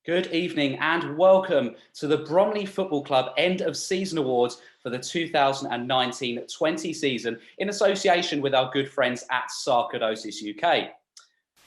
Good evening and welcome to the Bromley Football Club End of Season Awards for the 2019-20 season in association with our good friends at Sarcoidosis UK.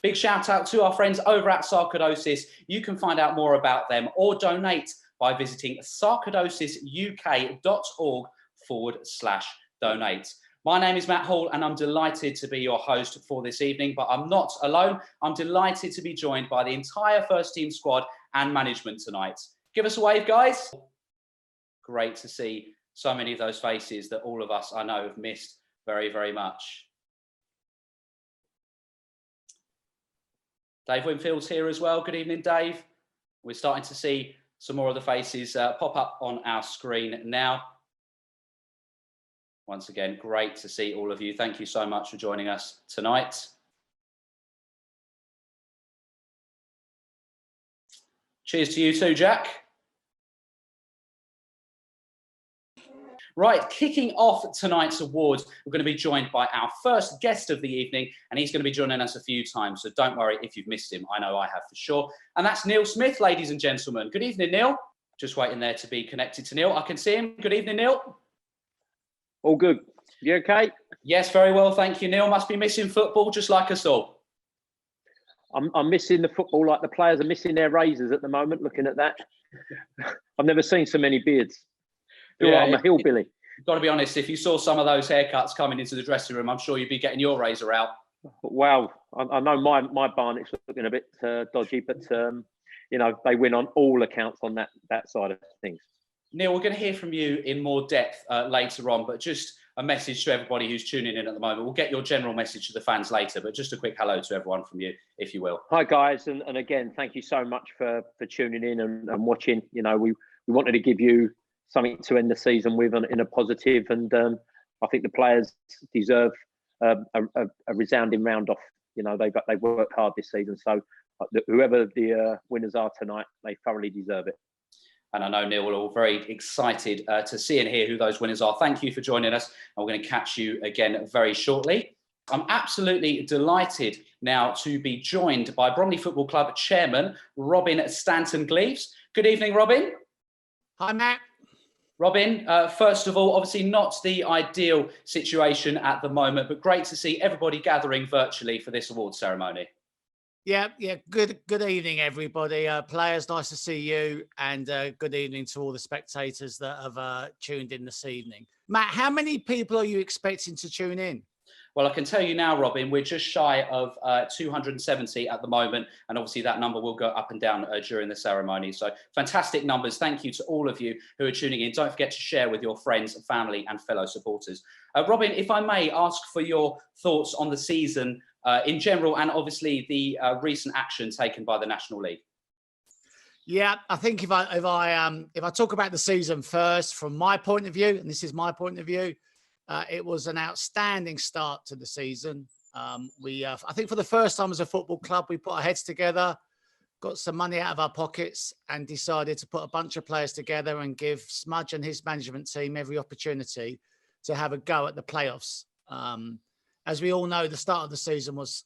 Big shout out to our friends over at Sarcoidosis. You can find out more about them or donate by visiting sarcoidosisuk.org/donate. My name is Matt Hall and I'm delighted to be your host for this evening, but I'm not alone. I'm delighted to be joined by the entire first team squad and management tonight. Give us a wave, guys. Great to see so many of those faces that all of us I know have missed very, very much. Dave Winfield's here as well. Good evening, Dave. We're starting to see some more of the faces pop up on our screen now. Once again, great to see all of you. Thank you so much for joining us tonight. Cheers to you too, Jack. Right, kicking off tonight's awards, we're going to be joined by our first guest of the evening, and he's going to be joining us a few times, so don't worry if you've missed him. I know I have for sure. And that's Neil Smith, ladies and gentlemen. Good evening, Neil. Just waiting there to be connected to Neil. I can see him. Good evening, Neil. All good. You okay? Yes, very well, thank you, Neil. Must be missing football just like us all. I'm missing the football like the players are missing their razors at the moment, looking at that. I've never seen so many beards. Yeah, I'm a hillbilly. Got to be honest, if you saw some of those haircuts coming into the dressing room, I'm sure you'd be getting your razor out. Wow. I know my Barnett's looking a bit dodgy, but, you know, they win on all accounts on that side of things. Neil, we're going to hear from you in more depth later on, but just a message to everybody who's tuning in at the moment. We'll get your general message to the fans later, but just a quick hello to everyone from you, if you will. Hi, guys. And again, thank you so much for tuning in and watching. You know, we wanted to give you something to end the season with in a positive, and I think the players deserve a resounding round off. You know, they've worked hard this season, so whoever the winners are tonight, they thoroughly deserve it. And I know, Neil, we're all very excited to see and hear who those winners are. Thank you for joining us. And we're going to catch you again very shortly. I'm absolutely delighted now to be joined by Bromley Football Club Chairman, Robin Stanton-Gleaves. Good evening, Robin. Hi, Matt. Robin, first of all, obviously not the ideal situation at the moment, but great to see everybody gathering virtually for this award ceremony. Yeah. Good evening, everybody. Players, nice to see you, and good evening to all the spectators that have tuned in this evening. Matt, how many people are you expecting to tune in? Well, I can tell you now, Robin, we're just shy of 270 at the moment, and obviously that number will go up and down during the ceremony. So fantastic numbers. Thank you to all of you who are tuning in. Don't forget to share with your friends, family, and fellow supporters. Robin, if I may ask for your thoughts on the season in general, and obviously the recent action taken by the National League. Yeah, I think if I talk about the season first, from my point of view, and this is my point of view, it was an outstanding start to the season. I think for the first time as a football club, we put our heads together, got some money out of our pockets, and decided to put a bunch of players together and give Smudge and his management team every opportunity to have a go at the playoffs. As we all know, the start of the season was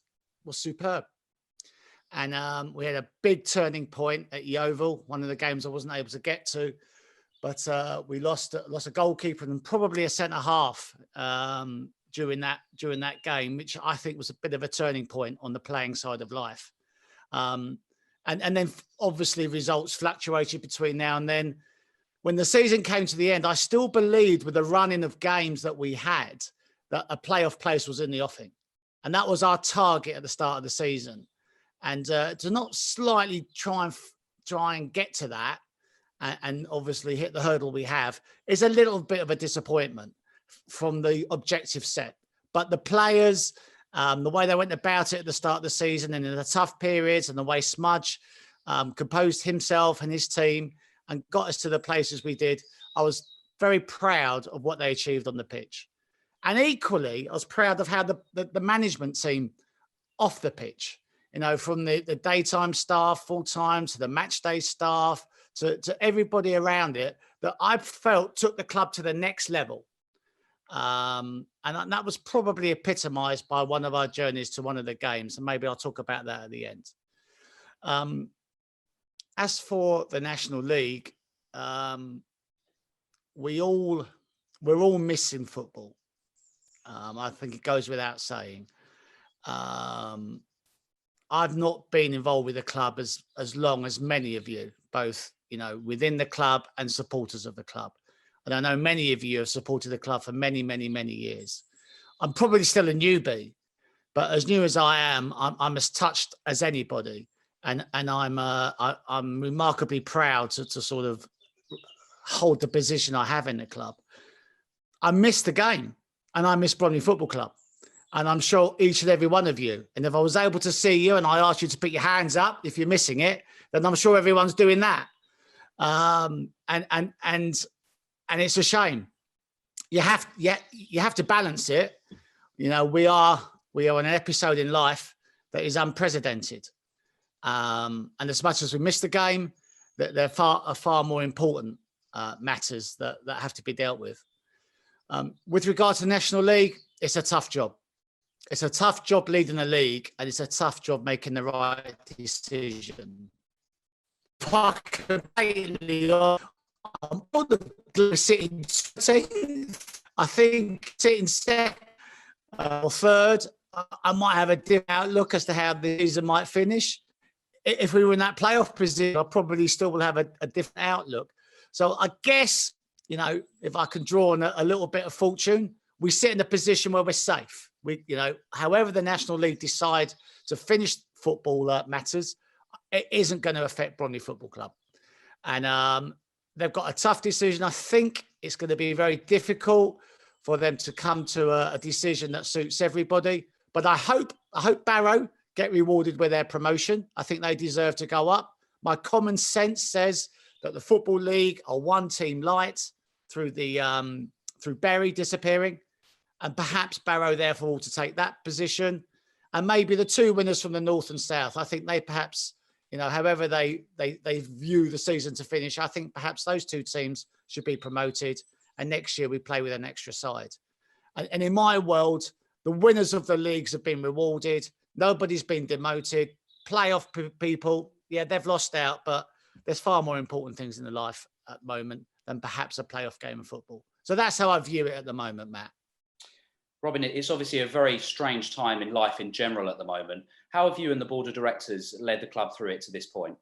superb. And we had a big turning point at Yeovil, one of the games I wasn't able to get to. But we lost a goalkeeper and probably a centre-half during that game, which I think was a bit of a turning point on the playing side of life. And then, obviously, results fluctuated between now and then. When the season came to the end, I still believed with the running of games that we had, that a playoff place was in the offing. And that was our target at the start of the season. And to not slightly try and get to that and obviously hit the hurdle we have is a little bit of a disappointment from the objective set. But the players, the way they went about it at the start of the season and in the tough periods, and the way Smudge composed himself and his team and got us to the places we did, I was very proud of what they achieved on the pitch. And equally, I was proud of how the management team off the pitch, you know, from the daytime staff, full-time, to the match day staff, to everybody around it, that I felt took the club to the next level. And that was probably epitomised by one of our journeys to one of the games. And maybe I'll talk about that at the end. as for the National League, we're all missing football. I think it goes without saying. I've not been involved with the club as long as many of you, both, within the club and supporters of the club. And I know many of you have supported the club for many, many, many years. I'm probably still a newbie, but as new as I am, I'm as touched as anybody. And I'm remarkably proud to sort of hold the position I have in the club. I miss the game, and I miss Bromley Football Club. And I'm sure each and every one of you. And if I was able to see you and I asked you to put your hands up if you're missing it, then I'm sure everyone's doing that. And it's a shame. You have to balance it. We are on an episode in life that is unprecedented. And as much as we miss the game, there are far more important matters that have to be dealt with. With regard to the National League, it's a tough job. It's a tough job leading a league, and it's a tough job making the right decision. I'm sitting, I think, sitting second or third, I might have a different outlook as to how the season might finish. If we were in that playoff position, I probably still will have a different outlook. So I guess, if I can draw on a little bit of fortune, we sit in a position where we're safe. However the National League decide to finish football matters, it isn't going to affect Bromley Football Club. And they've got a tough decision. I think it's going to be very difficult for them to come to a decision that suits everybody. But I hope Barrow get rewarded with their promotion. I think they deserve to go up. My common sense says that the Football League are one team light through Bury disappearing. And perhaps Barrow, therefore, ought to take that position. And maybe the two winners from the North and South, I think they perhaps, however they view the season to finish, I think perhaps those two teams should be promoted. And next year we play with an extra side. And in my world, the winners of the leagues have been rewarded. Nobody's been demoted. Playoff people, yeah, they've lost out, but there's far more important things in the life at the moment than perhaps a playoff game of football. So that's how I view it at the moment, Matt. Robin, it's obviously a very strange time in life in general at the moment. How have you and the board of directors led the club through it to this point?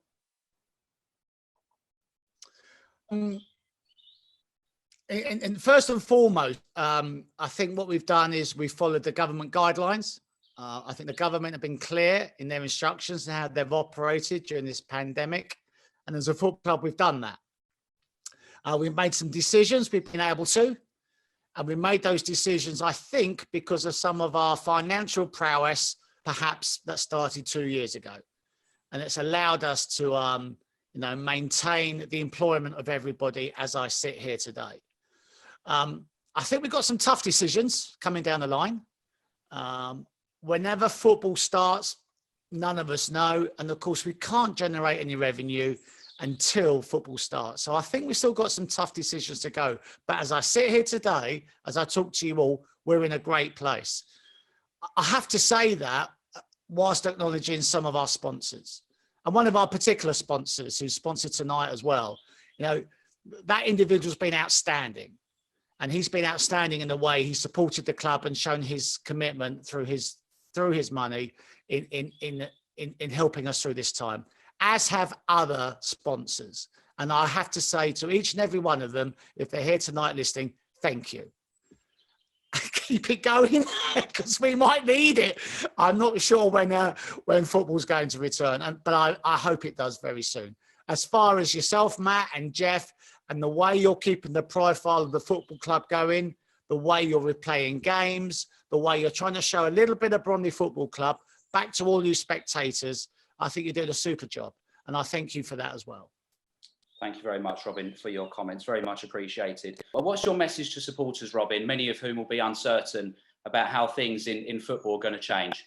And first and foremost, I think what we've done is we've followed the government guidelines. I think the government have been clear in their instructions and how they've operated during this pandemic. And as a football club, we've done that. We've made some decisions we've been able to. And we made those decisions, I think, because of some of our financial prowess, perhaps that started 2 years ago. And it's allowed us to, maintain the employment of everybody as I sit here today. I think we've got some tough decisions coming down the line. Whenever football starts, none of us know. And of course, we can't generate any revenue until football starts. So I think we've still got some tough decisions to go. But as I sit here today, as I talk to you all, we're in a great place. I have to say that whilst acknowledging some of our sponsors. And one of our particular sponsors who's sponsored tonight as well, that individual's been outstanding. And he's been outstanding in the way he supported the club and shown his commitment through his money in helping us through this time, as have other sponsors. And I have to say to each and every one of them, if they're here tonight listening, thank you. Keep it going, because we might need it. I'm not sure when football's going to return, but I hope it does very soon. As far as yourself, Matt and Jeff, and the way you're keeping the profile of the football club going, the way you're replaying games, the way you're trying to show a little bit of Bromley Football Club back to all you spectators, I think you're doing a super job. And I thank you for that as well. Thank you very much, Robin, for your comments. Very much appreciated. Well, what's your message to supporters, Robin, many of whom will be uncertain about how things in football are going to change?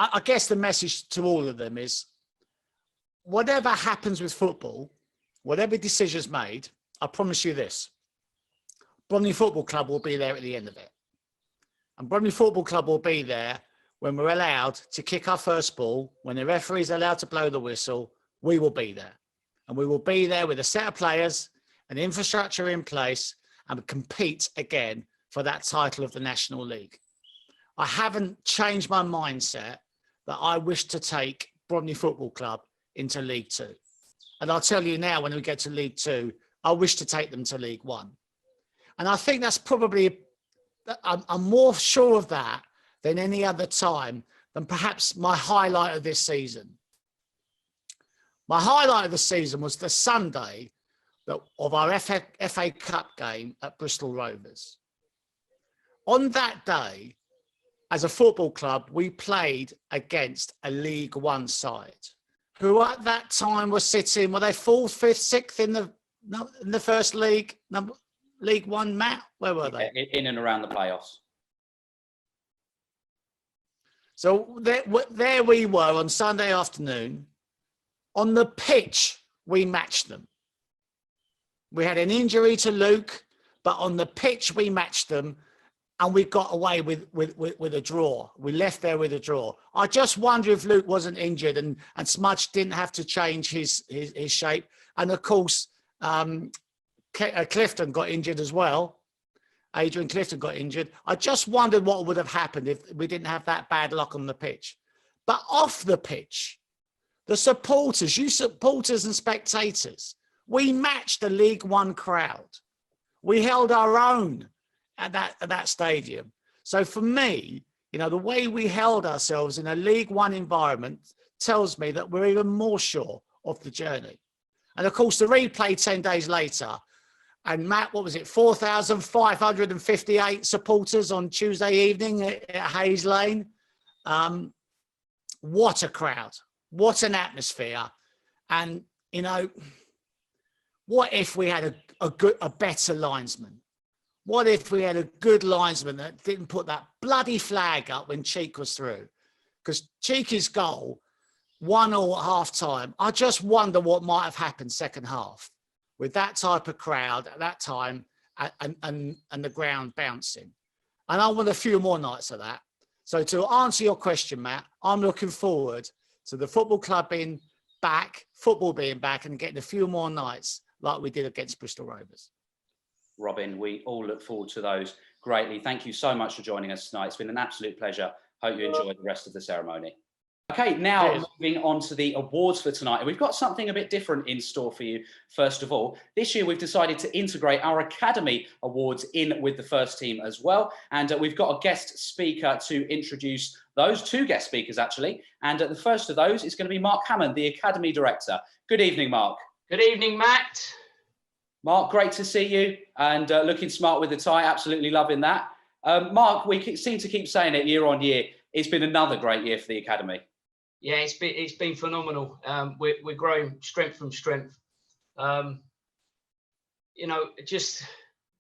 I guess the message to all of them is, whatever happens with football, whatever decision's made, I promise you this, Bromley Football Club will be there at the end of it. And Bromley Football Club will be there when we're allowed to kick our first ball, when the referee's allowed to blow the whistle, we will be there. And we will be there with a set of players, an infrastructure in place, and compete again for that title of the National League. I haven't changed my mindset that I wish to take Bromley Football Club into League Two. And I'll tell you now, when we get to League Two, I wish to take them to League One. And I think that's probably, I'm more sure of that than any other time, than perhaps my highlight of this season. My highlight of the season was the Sunday of our FA Cup game at Bristol Rovers. On that day, as a football club, we played against a League One side, who at that time were sitting, were they 4th, 5th, 6th in the first league, League One, Matt? Where were they? In and around the playoffs. So there we were on Sunday afternoon. On the pitch, we matched them. We had an injury to Luke, but on the pitch, we matched them, and we got away with a draw. We left there with a draw. I just wonder if Luke wasn't injured and Smudge didn't have to change his shape. And of course, Clifton got injured as well. Adrian Clifton got injured. I just wondered what would have happened if we didn't have that bad luck on the pitch. But off the pitch, the supporters, you supporters and spectators, we matched the League One crowd. We held our own at that stadium. So for me, the way we held ourselves in a League One environment tells me that we're even more sure of the journey. And of course, the replay 10 days later, and Matt, what was it, 4,558 supporters on Tuesday evening at Hayes Lane. What a crowd. What an atmosphere. And, what if we had a better linesman? What if we had a good linesman that didn't put that bloody flag up when Cheek was through? Because Cheeky's goal, 1-1 at half time, I just wonder what might have happened second half with that type of crowd at that time and the ground bouncing. And I want a few more nights of that. So to answer your question, Matt, I'm looking forward to the football club being back, football being back, and getting a few more nights like we did against Bristol Rovers. Robin, we all look forward to those greatly. Thank you so much for joining us tonight. It's been an absolute pleasure. Hope you enjoyed the rest of the ceremony. Okay, now moving on to the awards for tonight. We've got something a bit different in store for you, first of all. This year, we've decided to integrate our Academy Awards in with the first team as well. And we've got a guest speaker to introduce those, 2 guest speakers, actually. And the first of those is going to be Mark Hammond, the Academy Director. Good evening, Mark. Good evening, Matt. Mark, great to see you, and looking smart with the tie. Absolutely loving that. Mark, we seem to keep saying it year on year. It's been another great year for the Academy. Yeah, it's been phenomenal. We're growing strength from strength.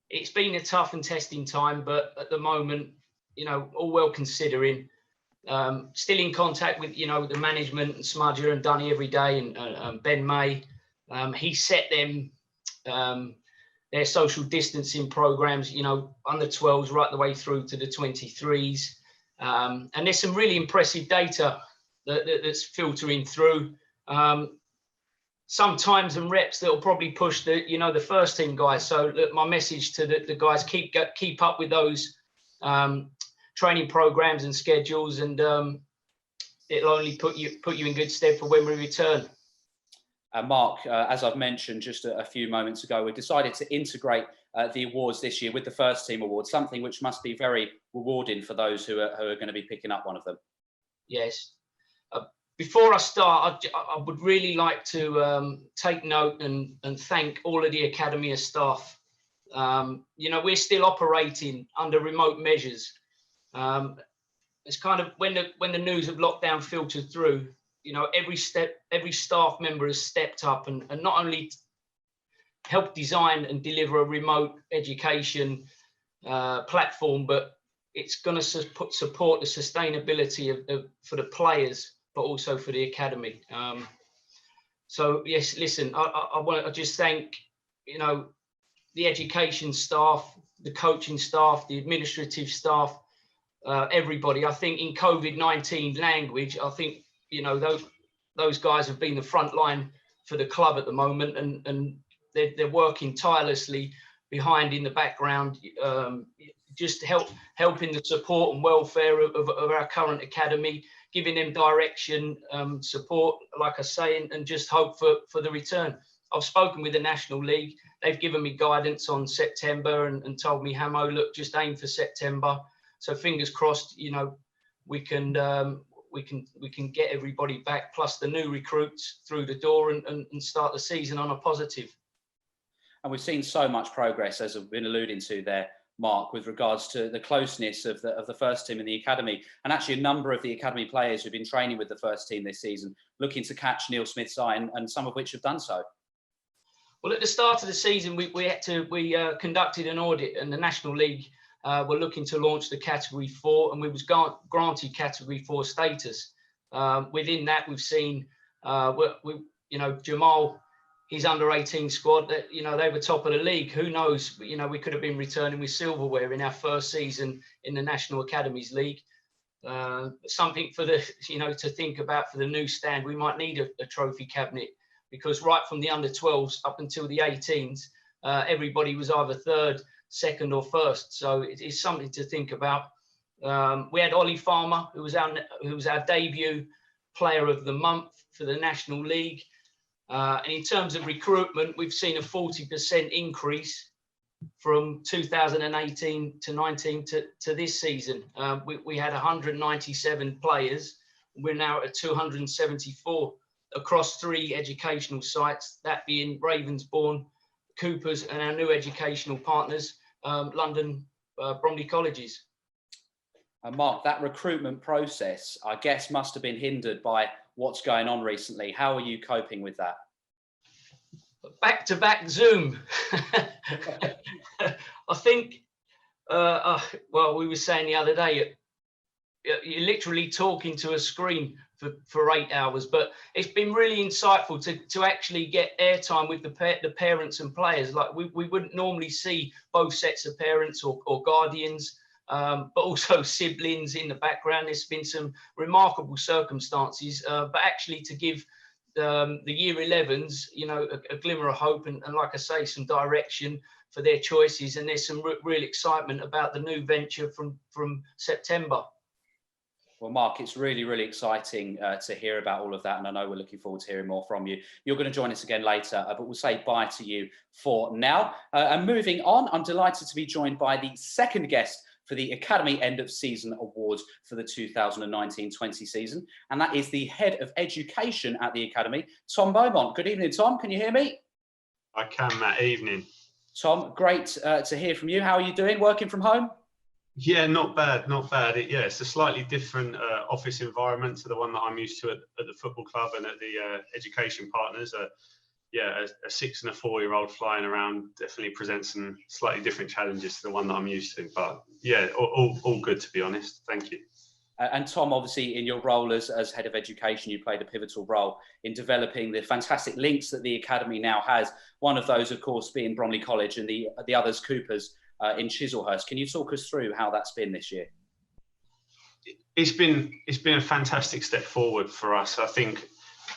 It's been a tough and testing time, but at the moment, all well considering, still in contact with the management and Smudger and Dunny every day, and Ben May. He set them their social distancing programs, under 12s right the way through to the 23s, and there's some really impressive data that's filtering through. Sometimes and reps that will probably push the first team guys. So look, my message to the guys: keep up with those training programs and schedules, and it'll only put you in good stead for when we return. Mark, as I've mentioned just a few moments ago, we decided to integrate the awards this year with the first team awards, something which must be very rewarding for those who are going to be picking up one of them. Yes. Before I start, I would really like to take note and thank all of the Academy staff. We're still operating under remote measures. It's kind of when the news of lockdown filtered through, every staff member has stepped up and not only helped design and deliver a remote education platform, but it's going to support the sustainability for the players, but also for the Academy. So yes, listen, I want to just thank, the education staff, the coaching staff, the administrative staff, everybody. I think in COVID-19 language, I think, you know, those guys have been the front line for the club at the moment, and they're working tirelessly behind in the background, just helping the support and welfare of our current academy, giving them direction, support, like I say, and just hope for the return. I've spoken with the National League. They've given me guidance on September and told me, Hamo, look, just aim for September. So fingers crossed, you know, we can get everybody back, plus the new recruits through the door, and start the season on a positive. And we've seen so much progress, as I've been alluding to there, Mark, with regards to the closeness of the first team in the academy, and actually a number of the academy players who've been training with the first team this season, looking to catch Neil Smith's eye, and some of which have done so. Well, at the start of the season, we conducted an audit, and the National League were looking to launch the Category 4, and we was granted Category 4 status. Within that, we've seen, Jamal, his under-18 squad, that, you know, they were top of the league. Who knows? You know, we could have been returning with silverware in our first season in the National Academies League. Something for the, to think about for the new stand. We might need a trophy cabinet, because right from the under-12s up until the 18s, everybody was either third, second, or first. So it's something to think about. We had Ollie Farmer, who was our debut player of the month for the National League. And in terms of recruitment, we've seen a 40% increase from 2018 to 19 to this season. We had 197 players. We're now at 274 across 3 educational sites, that being Ravensbourne, Coopers, and our new educational partners, London Bromley colleges. Mark, that recruitment process, I guess, must have been hindered by what's going on recently. How are you coping with that? Back-to-back Zoom. I think, well, we were saying the other day, you're literally talking to a screen for 8 hours, but it's been really insightful to actually get airtime with the parents and players. Like we wouldn't normally see both sets of parents or guardians, but also siblings in the background. There's been some remarkable circumstances, but actually to give the year 11s, a glimmer of hope, and like I say, some direction for their choices. And there's some real excitement about the new venture from September. Well, Mark, it's really, really exciting to hear about all of that, and I know we're looking forward to hearing more from you. You're going to join us again later, but we'll say bye to you for now. And moving on, I'm delighted to be joined by the second guest for the Academy End of Season Awards for the 2019-20 season, and that is the Head of Education at the Academy, Tom Beaumont. Good evening, Tom. Can you hear me? I can, Matt. Evening. Tom, great to hear from you. How are you doing? Working from home? Yeah, not bad, not bad. It's a slightly different office environment to the one that I'm used to at the football club and at the education partners. A 6 and a 4-year-old flying around definitely presents some slightly different challenges to the one that I'm used to. But yeah, all good, to be honest. Thank you. And Tom, obviously, in your role as Head of Education, you played a pivotal role in developing the fantastic links that the Academy now has. One of those, of course, being Bromley College, and the others, Coopers, in Chislehurst. Can you talk us through how that's been this year? It's been a fantastic step forward for us. I think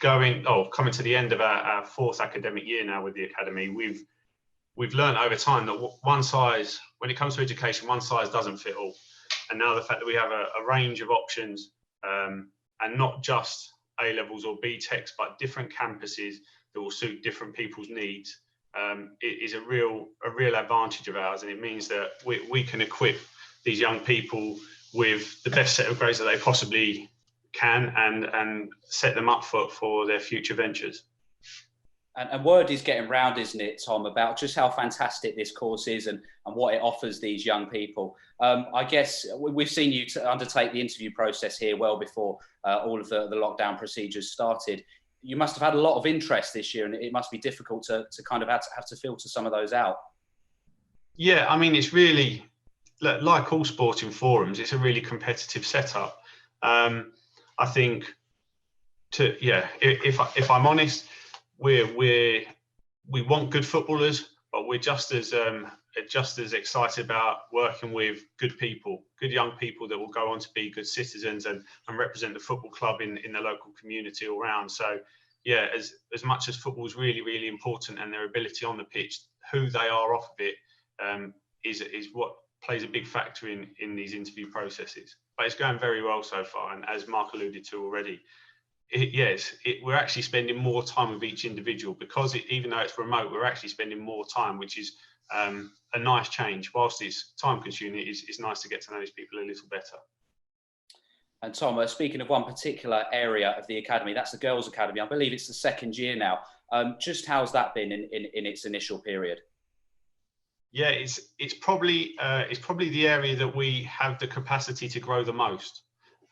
coming to the end of our 4th academic year now with the Academy, we've learned over time that one size, when it comes to education, one size doesn't fit all. And now the fact that we have a range of options, and not just A-levels or B-Techs, but different campuses that will suit different people's needs, it is a real advantage of ours. And it means that we can equip these young people with the best set of grades that they possibly can, and set them up for their future ventures. And word is getting round, isn't it, Tom, about just how fantastic this course is and what it offers these young people. I guess we've seen you undertake the interview process here well before all of the lockdown procedures started. You must have had a lot of interest this year, and it must be difficult to kind of have to filter some of those out. Yeah, I mean, it's really, like all sporting forums, it's a really competitive setup. I think, if I'm honest, we want good footballers, but we're just as just as excited about working with good people, good young people that will go on to be good citizens and represent the football club in the local community all round. So yeah, as much as football is really, really important and their ability on the pitch, who they are off of it is what plays a big factor in these interview processes. But it's going very well so far, and as Mark alluded to already, we're actually spending more time with each individual because even though it's remote, we're actually spending more time, which is a nice change. Whilst it's time consuming, it's nice to get to know these people a little better. And Tom, speaking of one particular area of the academy, that's the girls' academy. I believe it's the second year now. Just how's that been in its initial period? Yeah, it's probably the area that we have the capacity to grow the most.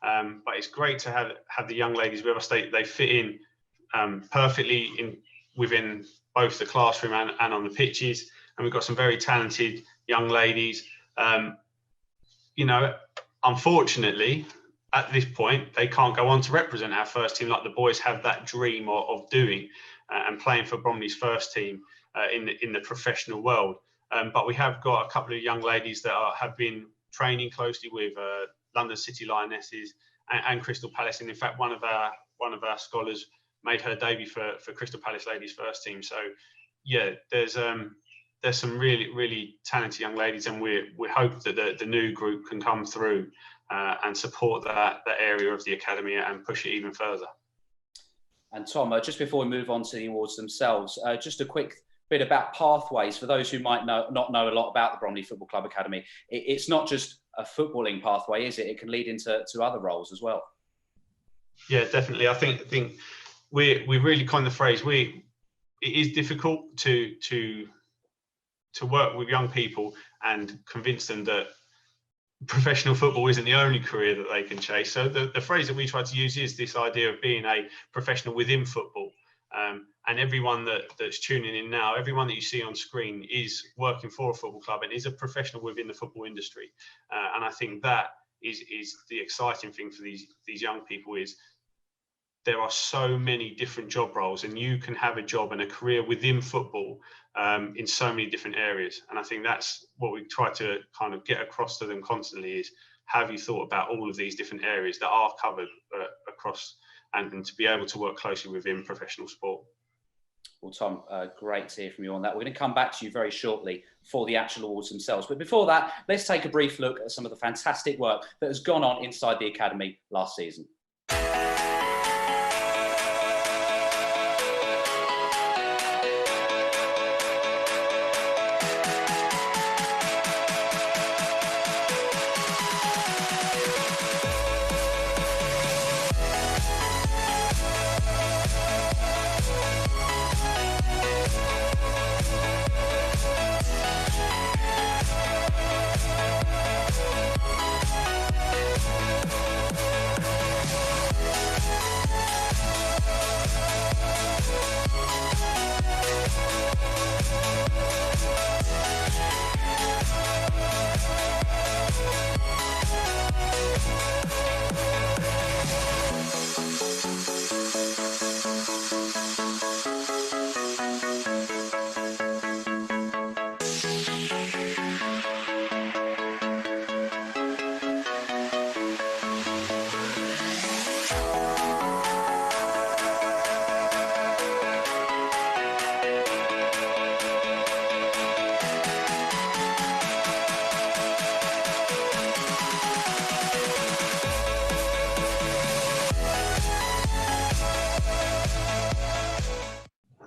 But it's great to have the young ladies with us. They fit in perfectly within both the classroom and on the pitches. And we've got some very talented young ladies. Unfortunately, at this point, they can't go on to represent our first team like the boys have that dream of doing and playing for Bromley's first team in the professional world. But we have got a couple of young ladies that have been training closely with London City Lionesses and Crystal Palace. And in fact, one of our scholars made her debut for Crystal Palace ladies first team. So yeah, there's some really, really talented young ladies, and we hope that the new group can come through and support that area of the academy and push it even further. And Tom, just before we move on to the awards themselves, just a quick bit about pathways for those who might not know a lot about the Bromley Football Club Academy. It's not just a footballing pathway, is it? It can lead into other roles as well. Yeah, definitely. I think we really coined the phrase. It is difficult to work with young people and convince them that professional football isn't the only career that they can chase. So the phrase that we try to use is this idea of being a professional within football. And everyone that's tuning in now, everyone that you see on screen is working for a football club and is a professional within the football industry. And I think that is the exciting thing for these young people is there are so many different job roles, and you can have a job and a career within football in so many different areas. And I think that's what we try to kind of get across to them constantly is, have you thought about all of these different areas that are covered across and to be able to work closely within professional sport? Well, Tom, great to hear from you on that. We're going to come back to you very shortly for the actual awards themselves. But before that, let's take a brief look at some of the fantastic work that has gone on inside the academy last season.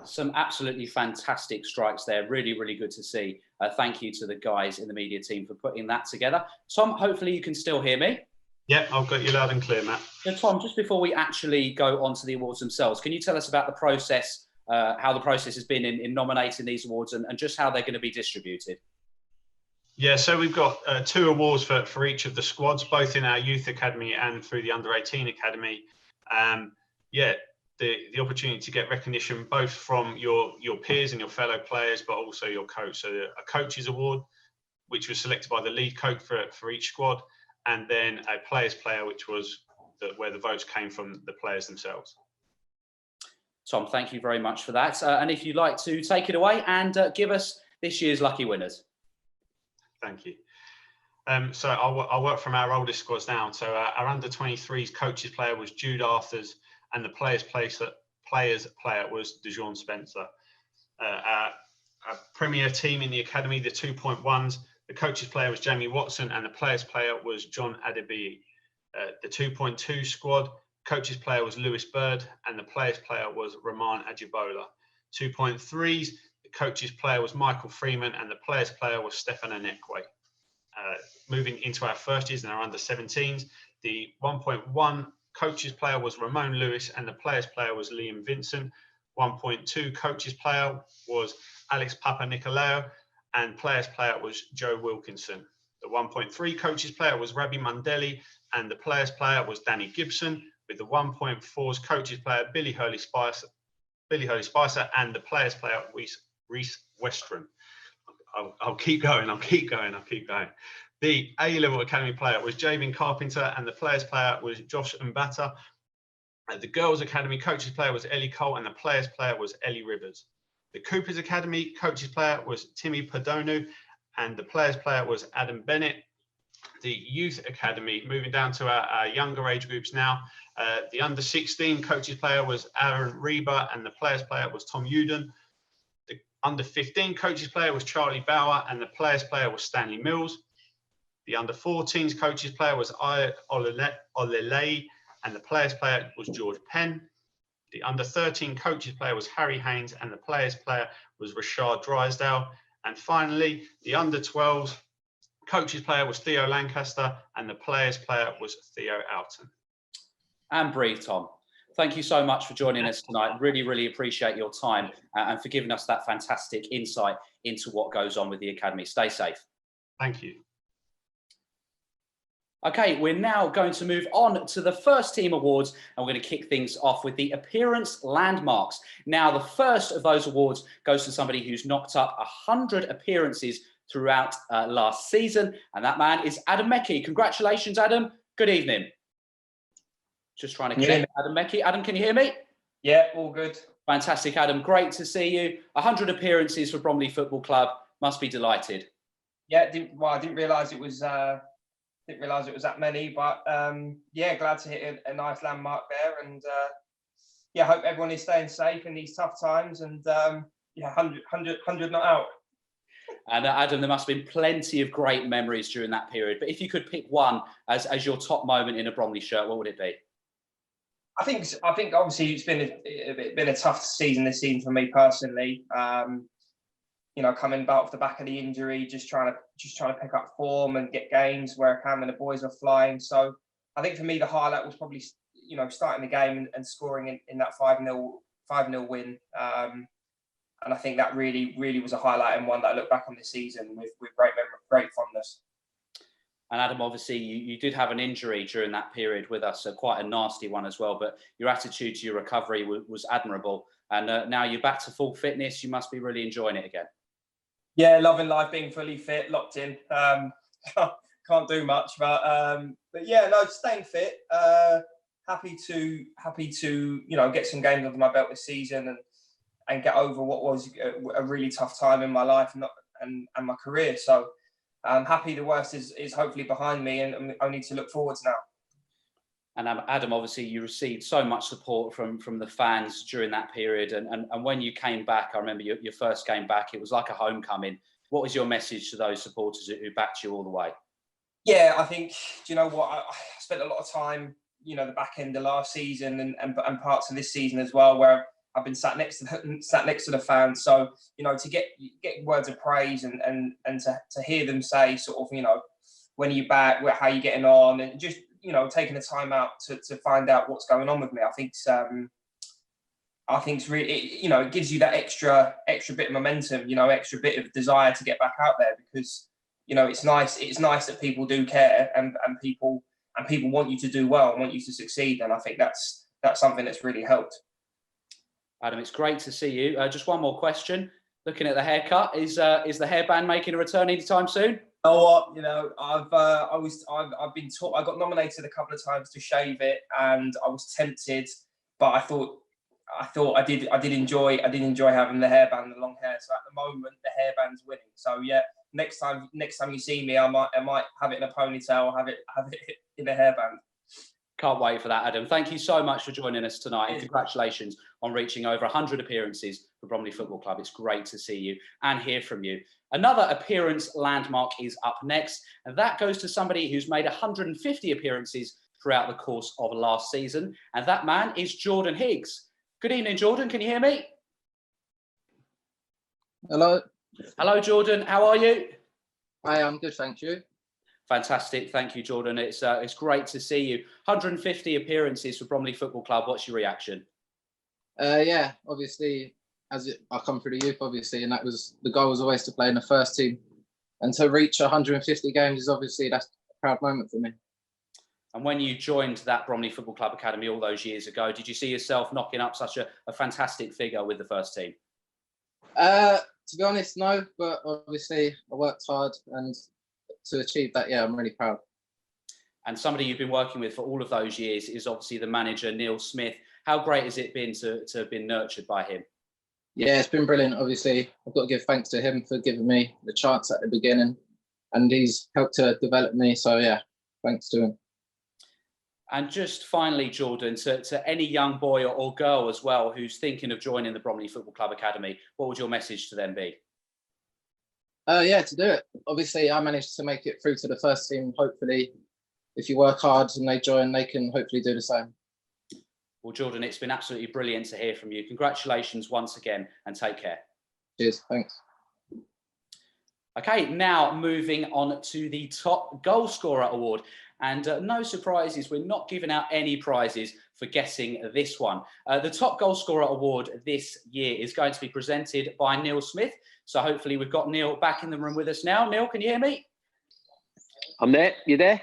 Some absolutely fantastic strikes there. Really, really good to see. Thank you to the guys in the media team for putting that together. Tom, hopefully you can still hear me. Yeah, I've got you loud and clear, Matt. So Tom, just before we actually go on to the awards themselves, can you tell us about the process, how the process has been in nominating these awards and just how they're going to be distributed? Yeah, so we've got 2 awards for each of the squads, both in our youth academy and through the under-18 academy. The opportunity to get recognition both from your peers and your fellow players, but also your coach. So a coach's award, which was selected by the lead coach for each squad, and then a player's player, which was where the votes came from the players themselves. Tom, thank you very much for that. And if you'd like to take it away and give us this year's lucky winners. Thank you. So I'll work from our oldest squads down. So our under-23s coaches player was Jude Arthurs, and the players player was DeJohn Spencer. Our premier team in the academy, the 2.1s, the coaches player was Jamie Watson, and the players player was John Adebiyi. The 2.2 squad, coaches player was Lewis Bird, and the players player was Rahman Ajibola. 2.3s, the coaches player was Michael Freeman, and the players player was Stefan Anekwe. Moving into our 30s and our under 17s, the 1.1 coaches player was Ramon Lewis, and the players player was Liam Vincent. 1.2 coaches player was Alex Papanikolaou, and players player was Joe Wilkinson. The 1.3 coaches player was Rabbi Mundeli, and the players player was Danny Gibson. With the 1.4's coaches player Billy Hurley Spicer, and the players player Reese Westron. I'll keep going. The A-level academy player was Javin Carpenter, and the players player was Josh Mbata. The girls academy coaches player was Ellie Cole, and the players player was Ellie Rivers. The Coopers academy coaches player was Timmy Padonu, and the players player was Adam Bennett. The youth academy, moving down to our younger age groups now, the under 16 coaches player was Aaron Reba, and the players player was Tom Uden. The under 15 coaches player was Charlie Bauer, and the players player was Stanley Mills. The under 14s coaches player was Olele, and the players player was George Penn. The under 13 coaches player was Harry Haynes, and the players player was Rashard Drysdale. And finally, the under 12s coaches player was Theo Lancaster, and the players player was Theo Alton. And breathe, Tom. Thank you so much for joining us tonight. Really, really appreciate your time and for giving us that fantastic insight into what goes on with the academy. Stay safe. Thank you. Okay, we're now going to move on to the first team awards, and we're going to kick things off with the appearance landmarks. Now, the first of those awards goes to somebody who's knocked up 100 appearances throughout last season, and that man is Adam Mekki. Congratulations, Adam. Good evening. Just trying to connect Adam Mekki. Adam, can you hear me? Yeah, all good. Fantastic, Adam. Great to see you. 100 appearances for Bromley Football Club. Must be delighted. Yeah, I didn't realise it was. Didn't realise it was that many, but yeah, glad to hit a nice landmark there, and yeah, hope everyone is staying safe in these tough times, and yeah, 100 not out. And Adam, there must have been plenty of great memories during that period, but if you could pick one as your top moment in a Bromley shirt, what would it be? I think obviously it's been a tough season this season for me personally. You know, coming off the back of the injury, just trying to pick up form and get games where I can when the boys are flying. So I think for me the highlight was probably, you know, starting the game and scoring in that 5-0 win. And I think that really was a highlight and one that I look back on this season with great fondness. And Adam, obviously you did have an injury during that period with us, quite a nasty one as well, but your attitude to your recovery was admirable. And now you're back to full fitness. You must be really enjoying it again. Yeah, loving life, being fully fit, locked in. Can't do much, but yeah, no, staying fit. Happy to you know, get some games under my belt this season and get over what was a really tough time in my life and my career. So I'm happy the worst is hopefully behind me, and I need to look forwards now. And Adam, obviously you received so much support from the fans during that period. And when you came back, I remember your first game back, it was like a homecoming. What was your message to those supporters who backed you all the way? Yeah, I think, do you know what? I spent a lot of time, you know, the back end of last season and parts of this season as well, where I've been sat next to the fans. So, you know, to get words of praise and to hear them say sort of, you know, when are you back, how are you getting on, and just, you know, taking the time out to find out what's going on with me. I think it's really, you know, it gives you that extra bit of momentum, you know, extra bit of desire to get back out there, because, you know, it's nice that people do care and people want you to do well and want you to succeed. And I think that's something that's really helped. Adam, it's great to see you. Just one more question. Looking at the haircut, is the hairband making a return anytime soon? You know what? You know, I've been taught. I got nominated a couple of times to shave it, and I was tempted, but I thought I did enjoy having the hairband and the long hair. So at the moment, the hairband's winning. So yeah, next time you see me, I might have it in a ponytail or have it in a hairband. Can't wait for that, Adam. Thank you so much for joining us tonight. And congratulations on reaching over 100 appearances for Bromley Football Club. It's great to see you and hear from you. Another appearance landmark is up next, and that goes to somebody who's made 150 appearances throughout the course of last season, and that man is Jordan Higgs. Good evening, Jordan. Can you hear me? Hello. Hello, Jordan. How are you? Hi, I'm good, thank you. Fantastic. Thank you, Jordan. It's great to see you. 150 appearances for Bromley Football Club. What's your reaction? Yeah, obviously, I come through the youth, obviously, and that was the goal was always to play in the first team. And to reach 150 games is obviously, that's a proud moment for me. And when you joined that Bromley Football Club Academy all those years ago, did you see yourself knocking up such a fantastic figure with the first team? To be honest, no, but obviously I worked hard, and to achieve that, yeah, I'm really proud. And somebody you've been working with for all of those years is obviously the manager, Neil Smith. How great has it been to have been nurtured by him? Yeah, it's been brilliant. Obviously, I've got to give thanks to him for giving me the chance at the beginning, and he's helped to develop me. So yeah, thanks to him. And just finally, Jordan, to any young boy or girl as well who's thinking of joining the Bromley Football Club Academy, what would your message to them be? Yeah, to do it. Obviously, I managed to make it through to the first team. Hopefully, if you work hard and they join, they can hopefully do the same. Well, Jordan, it's been absolutely brilliant to hear from you. Congratulations once again, and take care. Cheers, thanks. Okay, now moving on to the top goal scorer award. And no surprises, we're not giving out any prizes for guessing this one. The top goal scorer award this year is going to be presented by Neil Smith. So hopefully we've got Neil back in the room with us now. Neil, can you hear me? I'm there. You there?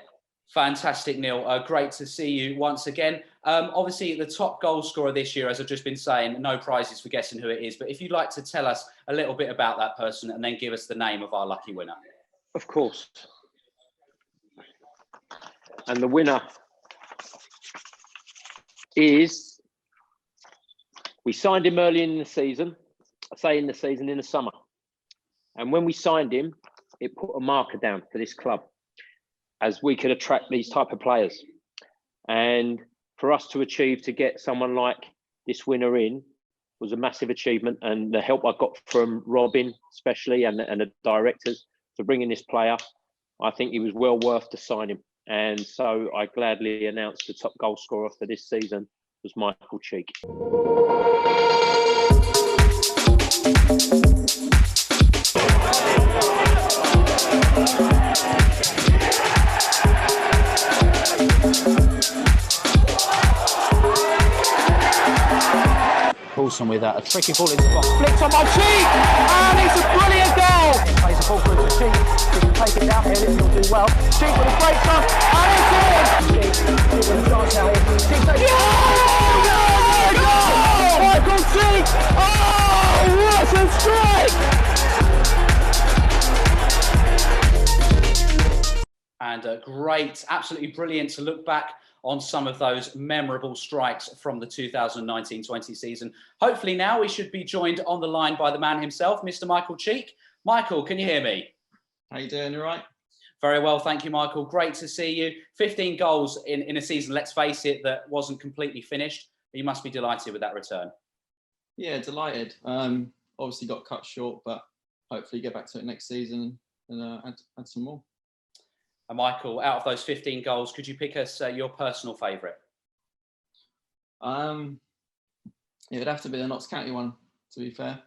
Fantastic, Neil. Great to see you once again. Obviously, the top goal scorer this year, as I've just been saying, no prizes for guessing who it is. But if you'd like to tell us a little bit about that person and then give us the name of our lucky winner. Of course. And the winner is, we signed him early in the season. I say in the season, in the summer. And when we signed him, it put a marker down for this club, as we could attract these type of players. And for us to achieve to get someone like this winner in was a massive achievement. And the help I got from Robin, especially, and the directors to bring in this player, I think he was well worth to sign him. And so I gladly announced the top goal scorer for this season was Michael Cheek. Coulson with a tricky ball into the box, flicks on by Cheek, and it's a brilliant goal. Plays a ball through to Cheek, he can take it down here, he'll do well. Cheek with a great shot, and it's in! Cheek with a chance now here, Cheek takes it. Goal! Michael Cheek! Oh, what a strike! And great, absolutely brilliant to look back on some of those memorable strikes from the 2019-20 season. Hopefully now we should be joined on the line by the man himself, Mr. Michael Cheek. Michael, can you hear me? How you doing? You all right? Very well, thank you, Michael. Great to see you. 15 goals in a season, let's face it, that wasn't completely finished. You must be delighted with that return. Yeah, delighted. Obviously got cut short, but hopefully get back to it next season and add some more. And Michael, out of those 15 goals, could you pick us your personal favourite? It'd have to be the Notts County one, to be fair.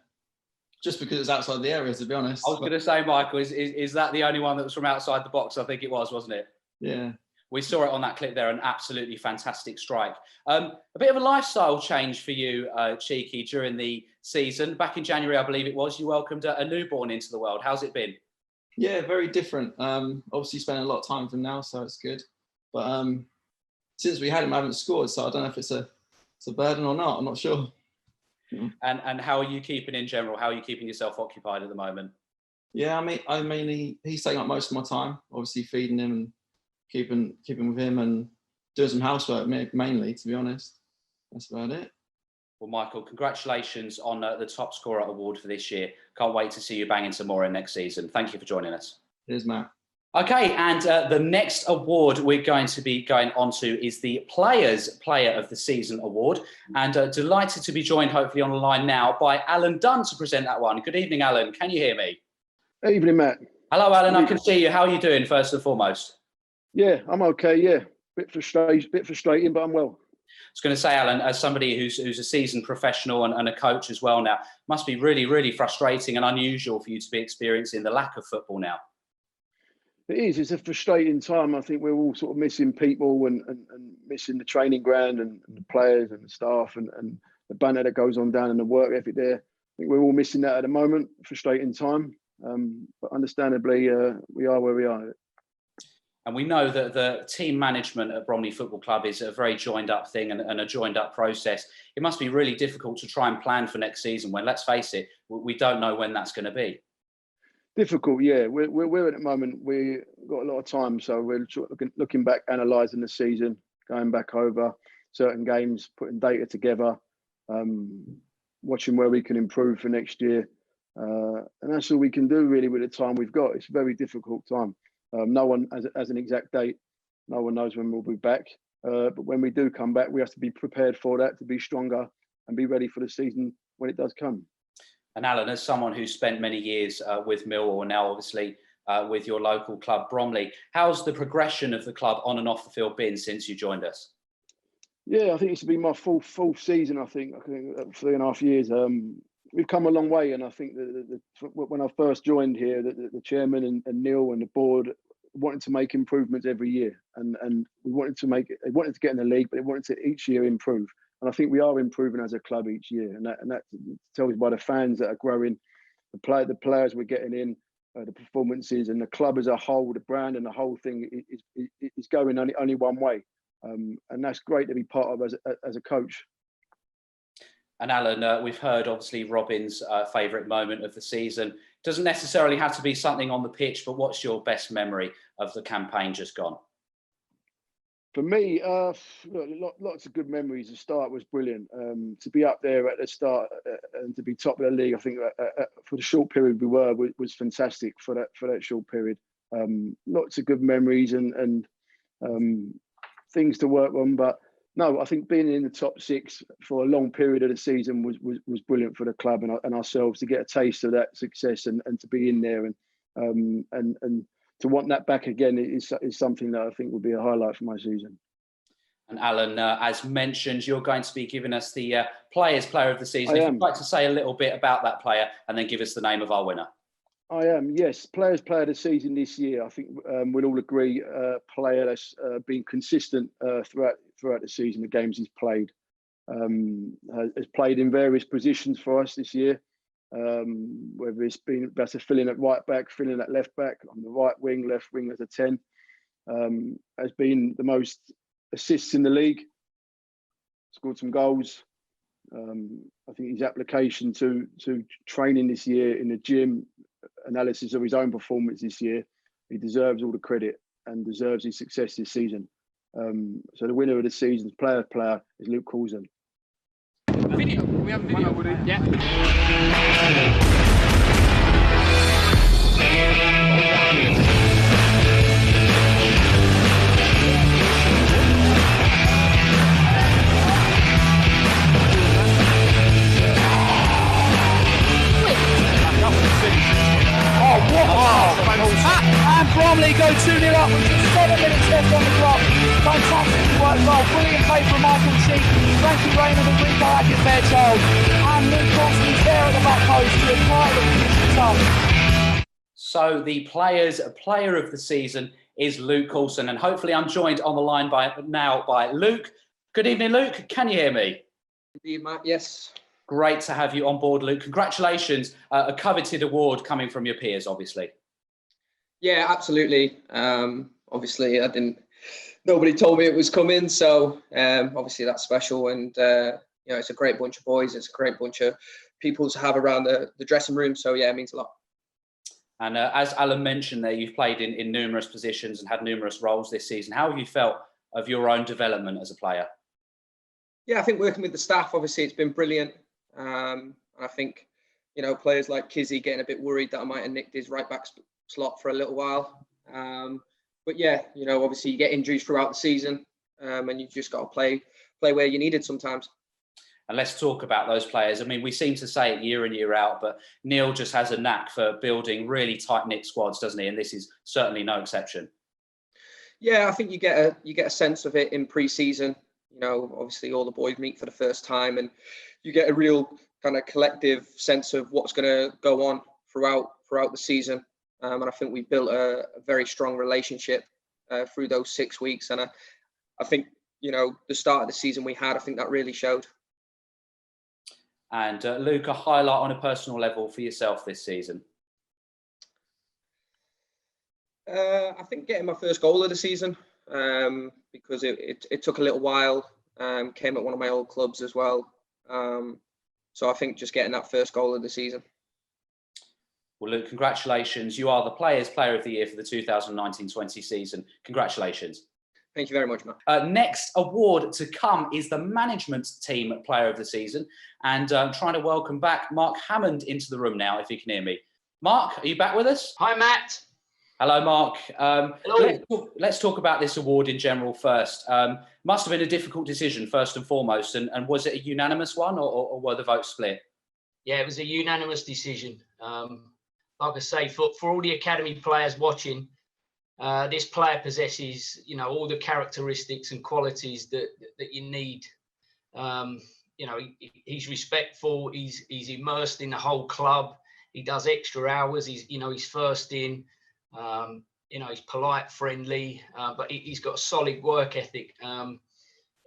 Just because it's outside the area, to be honest. I was going to say, Michael, is that the only one that was from outside the box? I think it was, wasn't it? Yeah. We saw it on that clip there, an absolutely fantastic strike. A bit of a lifestyle change for you, Cheeky, during the season. Back in January, I believe it was, you welcomed a newborn into the world. How's it been? Yeah, very different. Obviously spending a lot of time with him now, so it's good. But since we had him, I haven't scored, so I don't know if it's a burden or not. I'm not sure. And how are you keeping in general? How are you keeping yourself occupied at the moment? Yeah, I mean, he's taking up most of my time. Obviously, feeding him and keeping with him and doing some housework mainly. To be honest, that's about it. Well, Michael, congratulations on the top scorer award for this year. Can't wait to see you banging some more in next season. Thank you for joining us. Cheers, Matt. Okay, and the next award we're going to be going on to is the Players Player of the Season award. And delighted to be joined, hopefully on the line now, by Alan Dunn to present that one. Good evening, Alan. Can you hear me? Evening, Matt. Hello, Alan. I can see you. How are you doing, first and foremost? Yeah, I'm okay. Yeah, bit frustrating, but I'm well. I was going to say, Alan, as somebody who's a seasoned professional and a coach as well now, must be really, really frustrating and unusual for you to be experiencing the lack of football now. It is. It's a frustrating time. I think we're all sort of missing people and missing the training ground and the players and the staff and the banter that goes on down in the work ethic there. I think we're all missing that at the moment. Frustrating time. But understandably, we are where we are. And we know that the team management at Bromley Football Club is a very joined up thing and a joined up process. It must be really difficult to try and plan for next season when, let's face it, we don't know when that's going to be. Difficult, yeah. We're at the moment, we've got a lot of time, so we're looking back, analysing the season, going back over certain games, putting data together, watching where we can improve for next year. And that's all we can do really with the time we've got. It's a very difficult time. No one has an exact date. No one knows when we'll be back. But when we do come back, we have to be prepared for that, to be stronger and be ready for the season when it does come. And Alan, as someone who's spent many years with Millwall and now obviously with your local club, Bromley, how's the progression of the club on and off the field been since you joined us? Yeah, I think it's been my fourth season, I think 3.5 years. We've come a long way, and I think when I first joined here, the chairman and Neil and the board wanted to make improvements every year, and they wanted to get in the league, but they wanted to each year improve. And I think we are improving as a club each year, and that tells you by the fans that are growing, the players we're getting in, the performances, and the club as a whole, the brand and the whole thing is going only one way, and that's great to be part of as a coach. And Alan, we've heard obviously Robin's favourite moment of the season. Doesn't necessarily have to be something on the pitch, but what's your best memory of the campaign just gone? For me, lots of good memories. The start was brilliant. To be up there at the start and to be top of the league, I think for the short period we were was fantastic for that short period. Lots of good memories and things to work on. But no, I think being in the top six for a long period of the season was brilliant for the club and ourselves to get a taste of that success and to be in there and to want that back again is something that I think will be a highlight for my season. And Alan, as mentioned, you're going to be giving us the Players Player of the Season. If you'd like to say a little bit about that player and then give us the name of our winner. I am, yes. Players Player of the Season this year. I think we'll all agree, player that's been consistent throughout the season, the games he's played. Has played in various positions for us this year. Whether it's been better filling at right back, filling at left back, on the right wing, left wing as a 10, has been the most assists in the league, scored some goals. I think his application to training this year in the gym, analysis of his own performance this year, he deserves all the credit and deserves his success this season. So the winner of the season's player is Luke Coulson. Video. We have a video. Yeah. And Bromley go 2-0 up with just 7 minutes left on the clock. Fantastic work goal. Brilliant play from Michael Sheep. Frankie Raymond and Rico Fairchild. And Luke Coulson is there at the back post to apply the finishing touch. So the Players Player of the Season is Luke Coulson, and hopefully I'm joined on the line now by Luke. Good evening, Luke. Can you hear me? Indeed, Matt. Yes. Great to have you on board, Luke. Congratulations. A coveted award coming from your peers, obviously. Yeah, absolutely. Obviously, nobody told me it was coming, so obviously that's special. And it's a great bunch of boys. It's a great bunch of people to have around the dressing room. So yeah, it means a lot. And as Alan mentioned there, you've played in numerous positions and had numerous roles this season. How have you felt of your own development as a player? Yeah, I think working with the staff, obviously, it's been brilliant. I think, players like Kizzy getting a bit worried that I might have nicked his right back slot for a little while. But yeah, obviously you get injuries throughout the season, and you just got to play where you need it sometimes. And let's talk about those players. I mean, we seem to say it year in, year out, but Neil just has a knack for building really tight-knit squads, doesn't he? And this is certainly no exception. Yeah, I think you get a sense of it in pre-season. Obviously all the boys meet for the first time, and you get a real kind of collective sense of what's going to go on throughout the season. And I think we built a very strong relationship through those 6 weeks. And I think, the start of the season we had, I think that really showed. And Luke, a highlight on a personal level for yourself this season? I think getting my first goal of the season, because it took a little while. Came at one of my old clubs as well. So I think just getting that first goal of the season. Well, Luke, congratulations. You are the Players' Player of the Year for the 2019-20 season. Congratulations. Thank you very much, Matt. Next award to come is the Management Team Player of the Season. And I'm trying to welcome back Mark Hammond into the room now, if you can hear me. Mark, are you back with us? Hi, Matt. Hello, Mark. Hello. Let's talk about this award in general first. Must have been a difficult decision, first and foremost. And was it a unanimous one, or were the votes split? Yeah, it was a unanimous decision. Like I say, for all the academy players watching, this player possesses, all the characteristics and qualities that you need. He's respectful. He's immersed in the whole club. He does extra hours. He's first in. He's polite, friendly, but he's got a solid work ethic.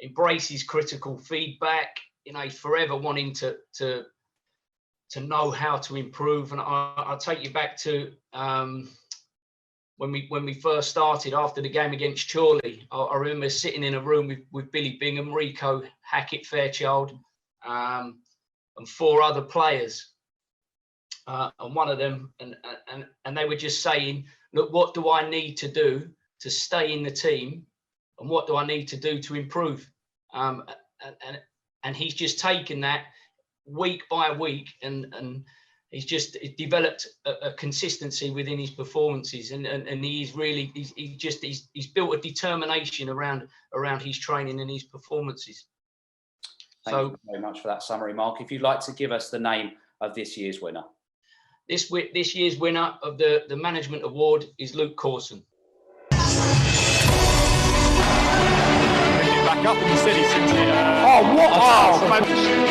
Embraces critical feedback. He's forever wanting to know how to improve. And I'll take you back to when we first started after the game against Chorley. I remember sitting in a room with Billy Bingham, Rico Hackett Fairchild, and 4 other players. And one of them, and they were just saying, look, what do I need to do to stay in the team? And what do I need to do to improve? And he's just taken that week by week, and he's just developed a consistency within his performances, and he's built a determination around his training and his performances. Thank you very much for that summary, Mark. If you'd like to give us the name of this year's winner. This year's winner of the Management Award is Luke Coulson. Back up in the city since Oh, what? Oh,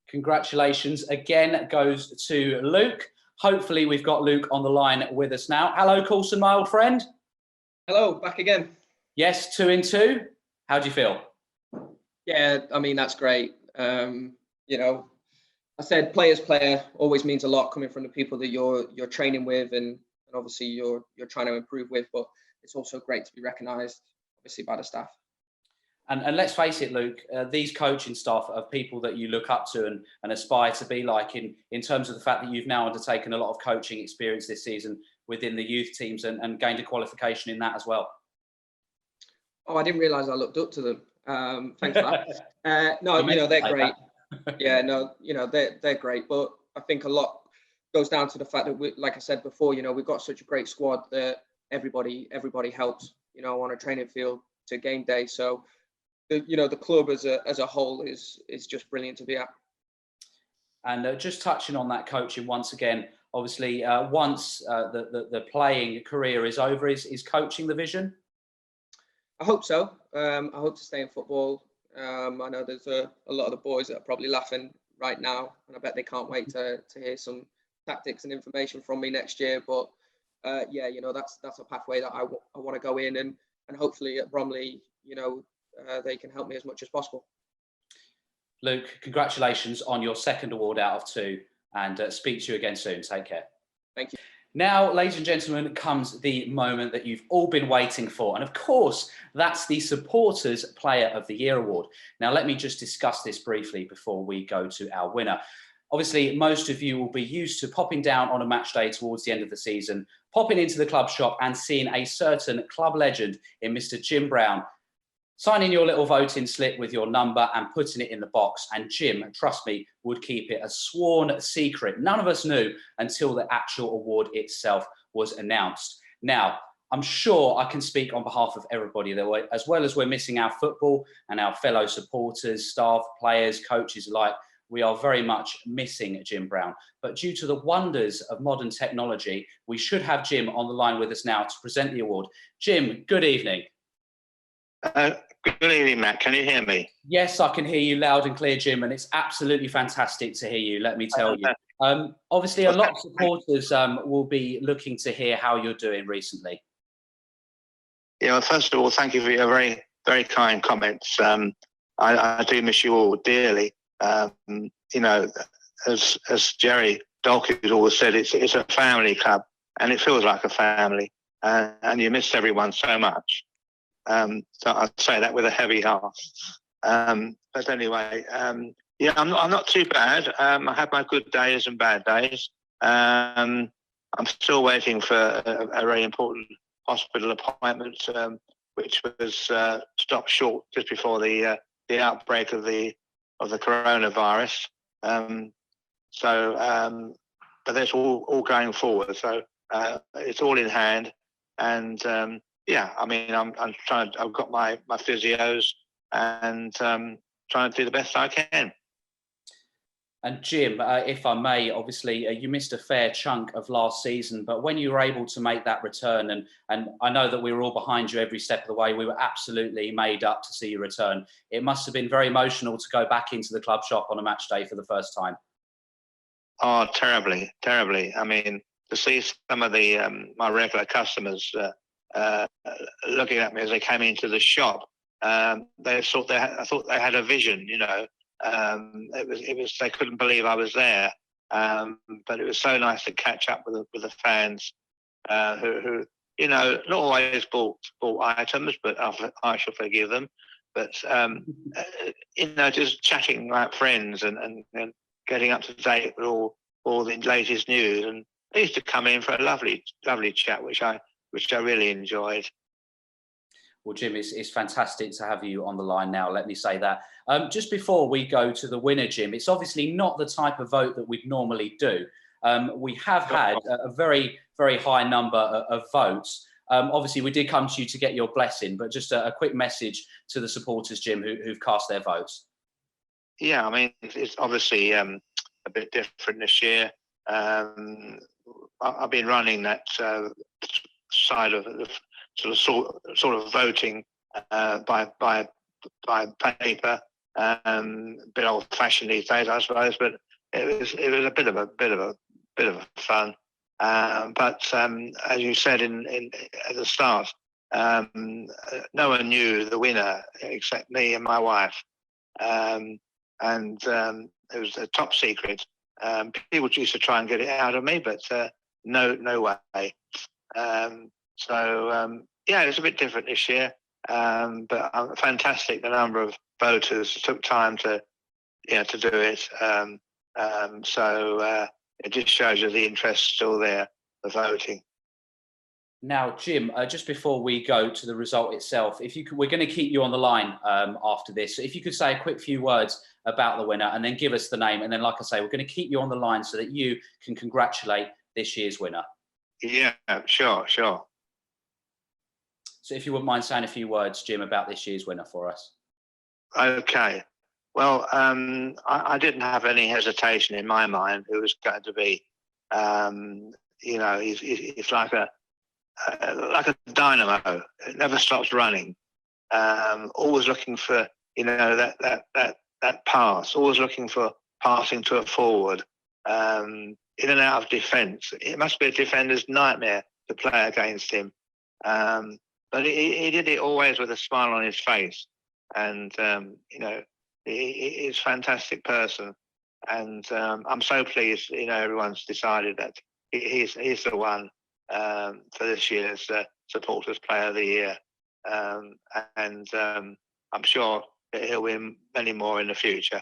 Congratulations again goes to Luke. Hopefully we've got Luke on the line with us now. Hello, Coulson, my old friend. Hello, back again. Yes, 2 in 2. How do you feel? Yeah, I mean, that's great. I said player's player always means a lot coming from the people that you're training with and obviously you're trying to improve with, but it's also great to be recognised, obviously, by the staff. And let's face it, Luke, these coaching staff are people that you look up to and aspire to be like in terms of the fact that you've now undertaken a lot of coaching experience this season within the youth teams and gained a qualification in that as well. Oh, I didn't realise I looked up to them. Thanks for that. No, they're great. Yeah, no, they're great. But I think a lot goes down to the fact that, like I said before, we've got such a great squad that everybody helps, on a training field to game day. So, the club as a whole is just brilliant to be at. And just touching on that coaching once again, obviously, once the playing career is over, is coaching the vision? I hope so. I hope to stay in football. I know there's a lot of the boys that are probably laughing right now, and I bet they can't wait to hear some tactics and information from me next year. But that's a pathway that I want to go in, and hopefully at Bromley, they can help me as much as possible. Luke, congratulations on your second award out of 2, and speak to you again soon. Take care. Thank you. Now, ladies and gentlemen, comes the moment that you've all been waiting for. And of course, that's the Supporters Player of the Year award. Now, let me just discuss this briefly before we go to our winner. Obviously, most of you will be used to popping down on a match day towards the end of the season, popping into the club shop and seeing a certain club legend in Mr. Jim Brown, signing your little voting slip with your number and putting it in the box. And Jim, trust me, would keep it a sworn secret. None of us knew until the actual award itself was announced. Now, I'm sure I can speak on behalf of everybody there, as well as we're missing our football and our fellow supporters, staff, players, coaches alike. We are very much missing Jim Brown. But due to the wonders of modern technology, we should have Jim on the line with us now to present the award. Jim, good evening. Good evening, Matt. Can you hear me? Yes, I can hear you loud and clear, Jim, and it's absolutely fantastic to hear you, let me tell you. Obviously, a lot of supporters will be looking to hear how you're doing recently. Yeah, well, first of all, thank you for your very, very kind comments. I do miss you all dearly. You know, as Jerry Dolke always said, it's a family club, and it feels like a family, and you miss everyone so much. So I say that with a heavy heart. But anyway, yeah, I'm not too bad. I have my good days and bad days. I'm still waiting for a very important hospital appointment, which was stopped short just before the outbreak of the coronavirus. But that's all going forward. So it's all in hand, and yeah, I mean, I'm trying. I've got my physios, and trying to do the best I can. And Jim, if I may, obviously you missed a fair chunk of last season, but when you were able to make that return, and I know that we were all behind you every step of the way, we were absolutely made up to see you return. It must have been very emotional to go back into the club shop on a match day for the first time. Oh, terribly, terribly. I mean, to see some of the my regular customers looking at me as they came into the shop, I thought they had a vision, you know. It was they couldn't believe I was there, but it was so nice to catch up with the fans who you know, not always bought items, but I shall forgive them. But you know, just chatting like friends and getting up to date with all the latest news, and they used to come in for a lovely chat, which I really enjoyed. Well, Jim, it's fantastic to have you on the line now, let me say that. Just before we go to the winner, Jim, it's obviously not the type of vote that we'd normally do. We have had a very, very high number of votes. Obviously, we did come to you to get your blessing, but just a quick message to the supporters, Jim, who've cast their votes. Yeah, I mean, it's obviously a bit different this year. I've been running that side of the sort of voting by paper, a bit old-fashioned these days, I suppose. But it was a bit of fun. But as you said at the start, no one knew the winner except me and my wife, and it was a top secret. People used to try and get it out of me, but no way. Yeah, it was a bit different this year, but fantastic. The number of voters took time to do it. It just shows you the interest still there for voting. Now, Jim, just before we go to the result itself, if you could, we're going to keep you on the line after this. So if you could say a quick few words about the winner and then give us the name. And then, like I say, we're going to keep you on the line so that you can congratulate this year's winner. Yeah, sure. So if you wouldn't mind saying a few words, Jim, about this year's winner for us. Okay. Well, I didn't have any hesitation in my mind who was going to be. You know, he's like a dynamo. It never stops running. Always looking for, you know, that pass. Always looking for passing to a forward. In and out of defence. It must be a defender's nightmare to play against him. But he did it always with a smile on his face, and you know, he's a fantastic person. And I'm so pleased, you know, everyone's decided that he's the one for this year's Supporters Player of the Year, and I'm sure that he'll win many more in the future.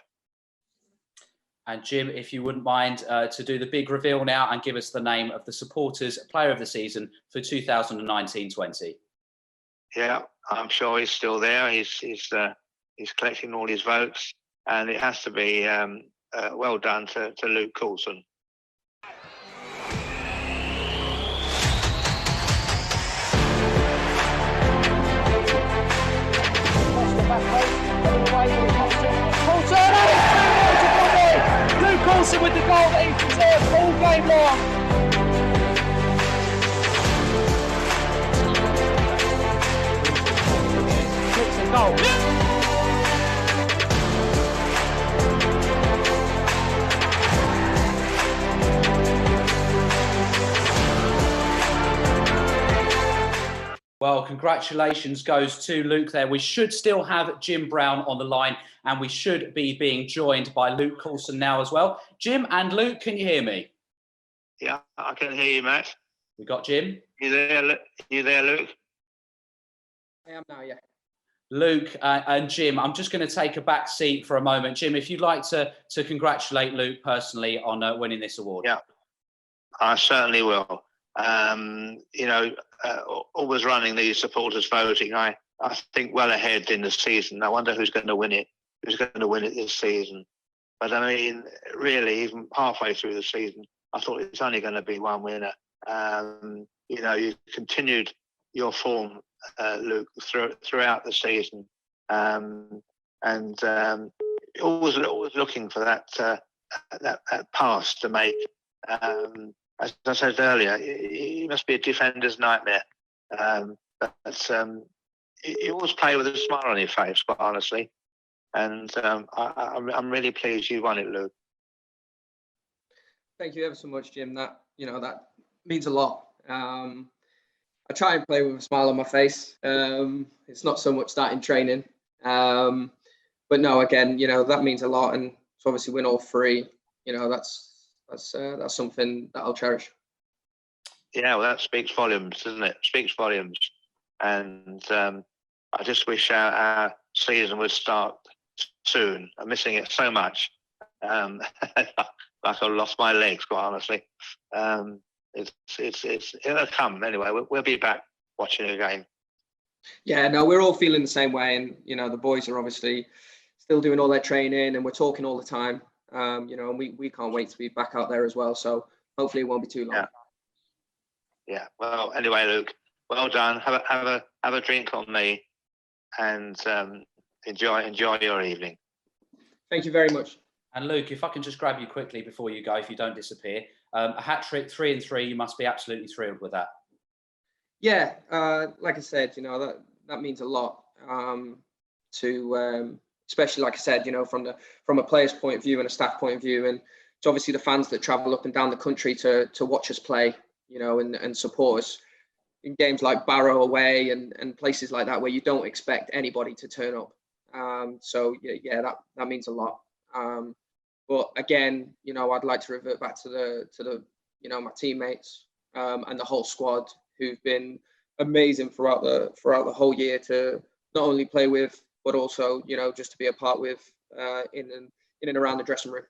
And Jim, if you wouldn't mind to do the big reveal now and give us the name of the Supporters Player of the Season for 2019-20. Yeah, I'm sure he's still there. He's collecting all his votes, and it has to be well done to Luke Coulson. Luke Coulson with the goal that he deserved all game long. Kicks the goal. Well, congratulations goes to Luke there. We should still have Jim Brown on the line, and we should be being joined by Luke Coulson now as well. Jim and Luke, can you hear me? Yeah, I can hear you, Matt. We got Jim? You there, Luke? I am now, yeah. Luke and Jim, I'm just going to take a back seat for a moment. Jim, if you'd like to congratulate Luke personally on winning this award. Yeah, I certainly will. Always running these supporters voting, I think well ahead in the season. I wonder who's going to win it. Who's going to win it this season? But I mean, really, even halfway through the season, I thought it's only going to be one winner. You continued your form, Luke, throughout the season, and always looking for that pass to make. As I said earlier, he must be a defender's nightmare. You always play with a smile on your face, quite honestly. And I'm really pleased you won it, Luke. Thank you ever so much, Jim. That means a lot. I try and play with a smile on my face. It's not so much that in training, but no, again, that means a lot. And to obviously win all three, that's something that I'll cherish. Yeah, well, that speaks volumes, doesn't it? Speaks volumes. And I just wish our season would start soon. I'm missing it so much. Like I lost my legs, quite honestly. It'll come anyway. We'll be back watching again. Yeah, no, we're all feeling the same way, and the boys are obviously still doing all their training, and we're talking all the time. And we can't wait to be back out there as well. So hopefully it won't be too long. Yeah. Well, anyway, Luke, well done. Have a drink on me, and enjoy your evening. Thank you very much. And Luke, if I can just grab you quickly before you go, if you don't disappear, a hat trick, 3 and 3. You must be absolutely thrilled with that. Yeah, like I said, that means a lot to. Especially, like I said, from a player's point of view and a staff point of view, and it's obviously the fans that travel up and down the country to watch us play, and support us in games like Barrow away and places like that where you don't expect anybody to turn up. So yeah, that means a lot. But again, I'd like to revert back to the my teammates and the whole squad who've been amazing throughout the whole year to not only play with, but also, just to be a part with in and around the dressing room.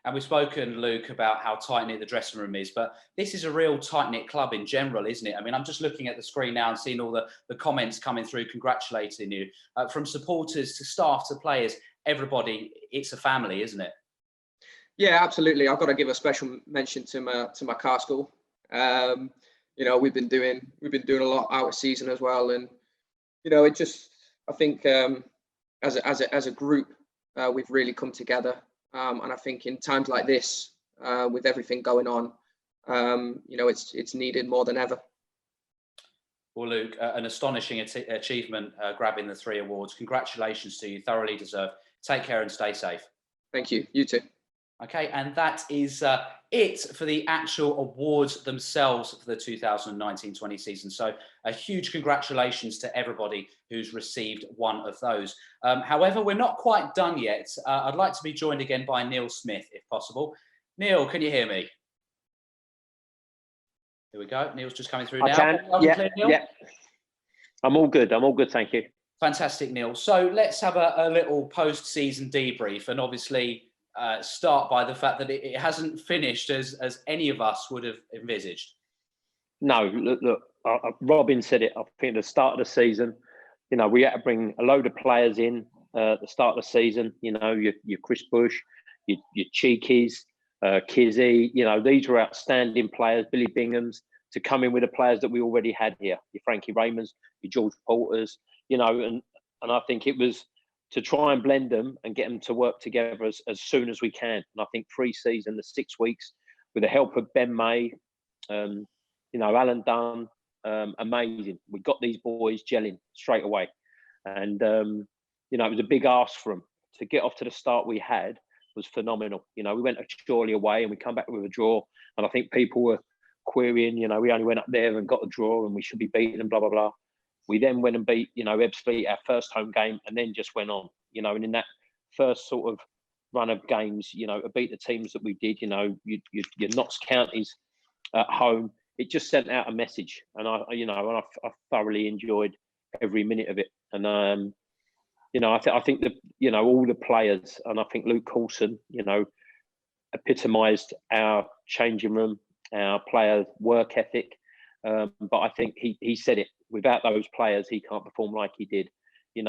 And we've spoken, Luke, about how tight-knit the dressing room is, but this is a real tight-knit club in general, isn't it? I mean, I'm just looking at the screen now and seeing all the comments coming through congratulating you. From supporters to staff to players, everybody, it's a family, isn't it? Yeah, absolutely. I've got to give a special mention to my car school. We've been doing a lot out of season as well, and it just, I think as a group, we've really come together, and I think in times like this, with everything going on, it's needed more than ever. Well, Luke, an astonishing achievement, grabbing the 3 awards. Congratulations to you, thoroughly deserved. Take care and stay safe. Thank you. You too. Okay, and that is it for the actual awards themselves for the 2019-20 season. So a huge congratulations to everybody who's received one of those. However, we're not quite done yet. I'd like to be joined again by Neil Smith, if possible. Neil, can you hear me? Here we go. Neil's just coming through I now. can. Loud and clear, Neil? Yeah. I'm all good. Thank you. Fantastic, Neil. So let's have a little post-season debrief, and obviously start by the fact that it hasn't finished as any of us would have envisaged. No, look, Robin said it. I think at the start of the season, we had to bring a load of players in at the start of the season. Your Chris Bush, your Cheekies, Kizzy. These were outstanding players. Billy Bingham's, to come in with the players that we already had here. Your Frankie Raymonds, your George Porters. And I think it was to try and blend them and get them to work together as soon as we can. And I think pre-season, the 6 weeks, with the help of Ben May, Alan Dunn, amazing. We got these boys gelling straight away. And, it was a big ask for them. To get off to the start we had was phenomenal. We went surely away and we come back with a draw. And I think people were querying, we only went up there and got a draw and we should be beating them, blah, blah, blah. We then went and beat, Ebbsfleet, our first home game, and then just went on, and in that first sort of run of games, to beat the teams that we did, your Notts counties at home, it just sent out a message. And I thoroughly enjoyed every minute of it. And, I think that, all the players, and I think Luke Coulson, epitomised our changing room, our player work ethic. But I think he said it. Without those players, he can't perform like he did. You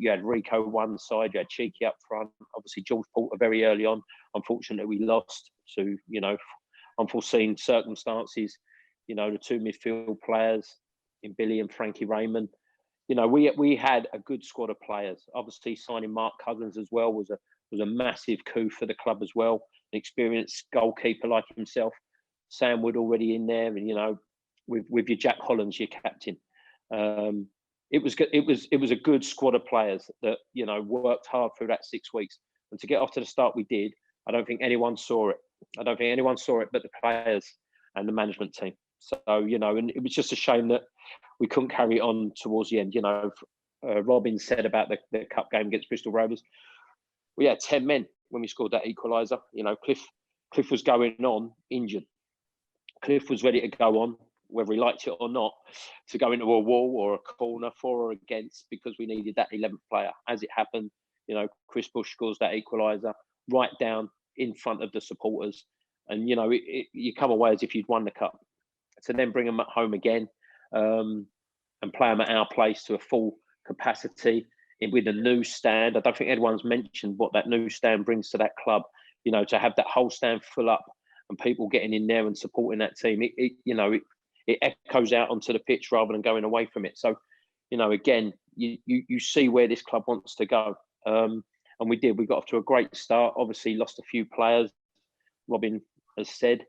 had Rico one side, you had Cheeky up front. Obviously, George Porter very early on. Unfortunately, we lost to unforeseen circumstances. The two midfield players in Billy and Frankie Raymond. We had a good squad of players. Obviously, signing Mark Cousins as well was a massive coup for the club as well. An experienced goalkeeper like himself. Sam Wood already in there, and with your Jack Hollands, your captain. It was a good squad of players that worked hard through that 6 weeks, and to get off to the start we did, I don't think anyone saw it. I don't think anyone saw it but the players and the management team. So and it was just a shame that we couldn't carry it on towards the end. Robin said about the cup game against Bristol Rovers. We had 10 men when we scored that equaliser. Cliff was going on injured. Cliff was ready to go on, whether he liked it or not, to go into a wall or a corner for or against, because we needed that 11th player. As it happened, Chris Bush scores that equaliser right down in front of the supporters. And, you come away as if you'd won the cup. To then bring them at home again and play them at our place to a full capacity with a new stand. I don't think anyone's mentioned what that new stand brings to that club, to have that whole stand full up and people getting in there and supporting that team. It echoes out onto the pitch rather than going away from it. So, again, you see where this club wants to go. And we did. We got off to a great start. Obviously, lost a few players. Robin has said,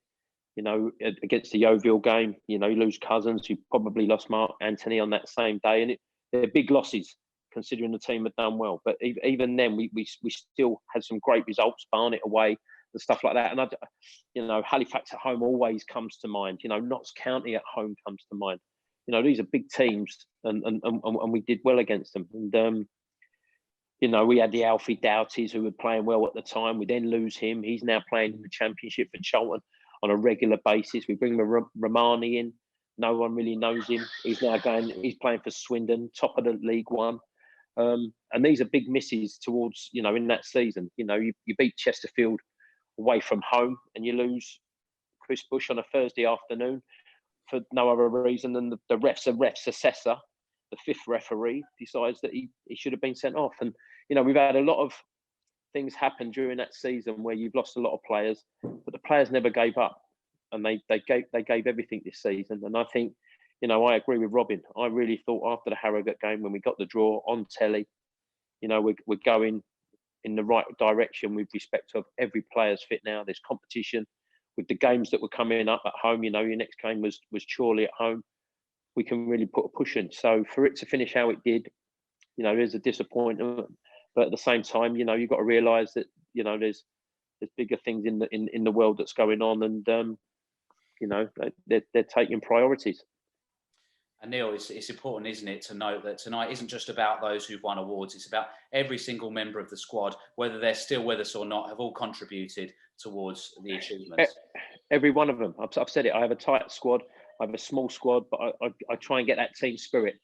against the Yeovil game, you lose Cousins, you probably lost Mark Anthony on that same day. And they're big losses, considering the team had done well. But even then, we still had some great results, Barnet away, and stuff like that. And Halifax at home always comes to mind. Notts County at home comes to mind. These are big teams, and we did well against them. And we had the Alfie Doughties who were playing well at the time. We then lose him. He's now playing in the Championship for Charlton on a regular basis. We bring Romani in. No one really knows him. He's playing for Swindon, top of the League One. And these are big misses towards, in that season. You beat Chesterfield away from home and you lose Chris Bush on a Thursday afternoon for no other reason than the ref's assessor, the fifth referee, decides that he should have been sent off. And, we've had a lot of things happen during that season where you've lost a lot of players, but the players never gave up, and they gave everything this season. And I think, I agree with Robin. I really thought after the Harrogate game, when we got the draw on telly, we're going in the right direction with respect to every player's fit now. There's competition with the games that were coming up at home. Your next game was Chorley at home. We can really put a push in. So for it to finish how it did, there's a disappointment. But at the same time, you've got to realise that there's bigger things in the world that's going on, and they're taking priorities. And Neil, it's important, isn't it, to note that tonight isn't just about those who've won awards. It's about every single member of the squad, whether they're still with us or not, have all contributed towards the achievements. Every one of them. I've said it. I have a tight squad. I have a small squad, but I try and get that team spirit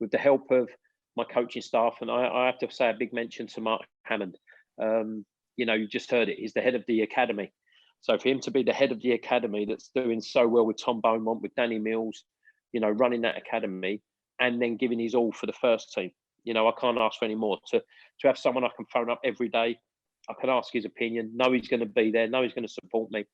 with the help of my coaching staff. And I have to say a big mention to Mark Hammond. You know, you just heard it. He's the head of the academy. So for him to be the head of the academy that's doing so well with Tom Beaumont, with Danny Mills, you know, running that academy and then giving his all for the first team. You know, I can't ask for any more. To have someone I can phone up every day, I can ask his opinion, know he's going to be there, know he's going to support me.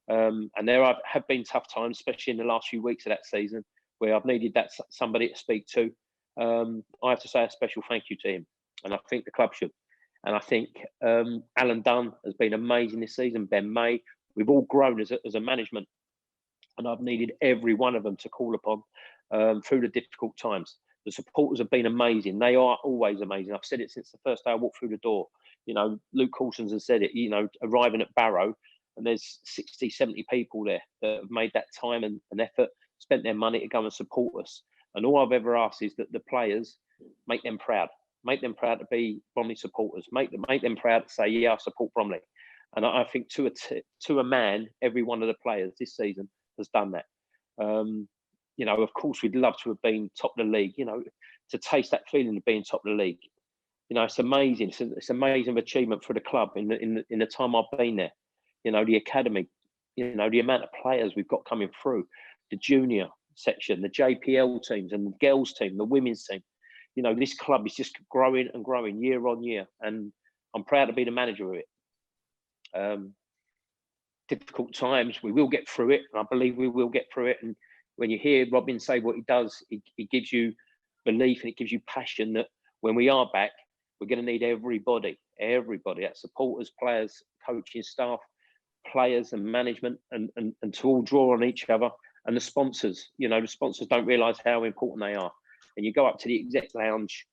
And there have been tough times, especially in the last few weeks of that season, where I've needed that somebody to speak to. I have to say a special thank you to him, and I think the club should. And I think Alan Dunn has been amazing this season. Ben May, we've all grown as a management, and I've needed every one of them to call upon through the difficult times. The supporters have been amazing. They are always amazing. I've said it since the first day I walked through the door. You know, Luke Coulson has said it, you know, arriving at Barrow, and there's 60, 70 people there that have made that time and effort, spent their money to go and support us. And all I've ever asked is that the players make them proud. Make them proud to be Bromley supporters. Make them proud to say, yeah, I support Bromley. And I think to a man, every one of the players this season has done that. You know, of course, we'd love to have been top of the league, you know, to taste that feeling of being top of the league. You know, it's amazing. It's an amazing achievement for the club in the time I've been there. You know, the academy, you know, the amount of players we've got coming through, the junior section, the JPL teams and the girls team, the women's team. You know, this club is just growing and growing year on year. And I'm proud to be the manager of it. Difficult times, we will get through it. And I believe we will get through it. And when you hear Robin say what he does, it gives you belief and it gives you passion that when we are back, we're going to need everybody, that's supporters, players, coaching staff, players and management, and to all draw on each other. And the sponsors, you know, the sponsors don't realise how important they are. And you go up to the exec lounge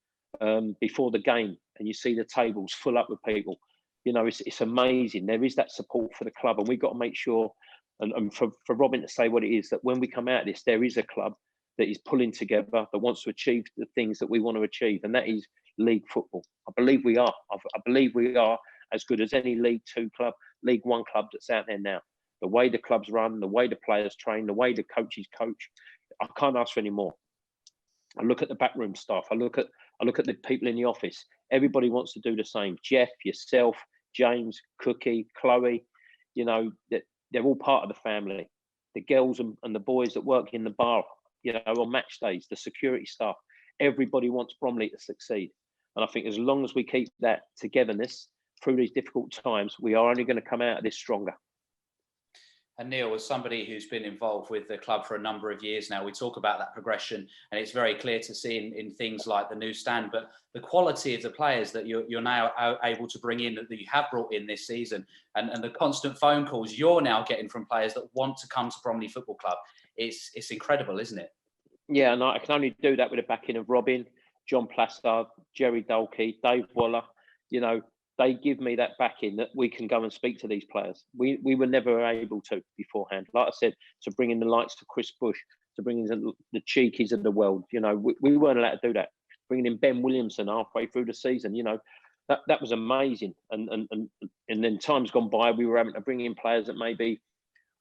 before the game and you see the tables full up with people. You know, it's amazing. There is that support for the club, and we've got to make sure, and for Robin to say what it is, that when we come out of this, there is a club that is pulling together, that wants to achieve the things that we want to achieve, and that is league football. I believe we are. I believe we are as good as any League Two club, League One club that's out there now. The way the clubs run, the way the players train, the way the coaches coach, I can't ask for any more. I look at the backroom staff. I look at the people in the office. Everybody wants to do the same. Jeff, yourself, James, Cookie, Chloe, you know, they're all part of the family. The girls and the boys that work in the bar, you know, on match days, the security staff, everybody wants Bromley to succeed. And I think as long as we keep that togetherness through these difficult times, we are only going to come out of this stronger. And Neil, as somebody who's been involved with the club for a number of years now, we talk about that progression, and it's very clear to see in things like the new stand, but the quality of the players that you're now able to bring in, that you have brought in this season, and the constant phone calls you're now getting from players that want to come to Bromley Football Club, it's incredible, isn't it? Yeah, and I can only do that with the backing of Robin, John Plastard, Jerry Dolkey, Dave Waller. You know, they give me that backing that we can go and speak to these players. We were never able to beforehand. Like I said, to bring in the likes of Chris Bush, to bring in the cheekies of the world, you know, we weren't allowed to do that. Bringing in Ben Williamson halfway through the season, you know, that was amazing. And then times gone by, we were having to bring in players that maybe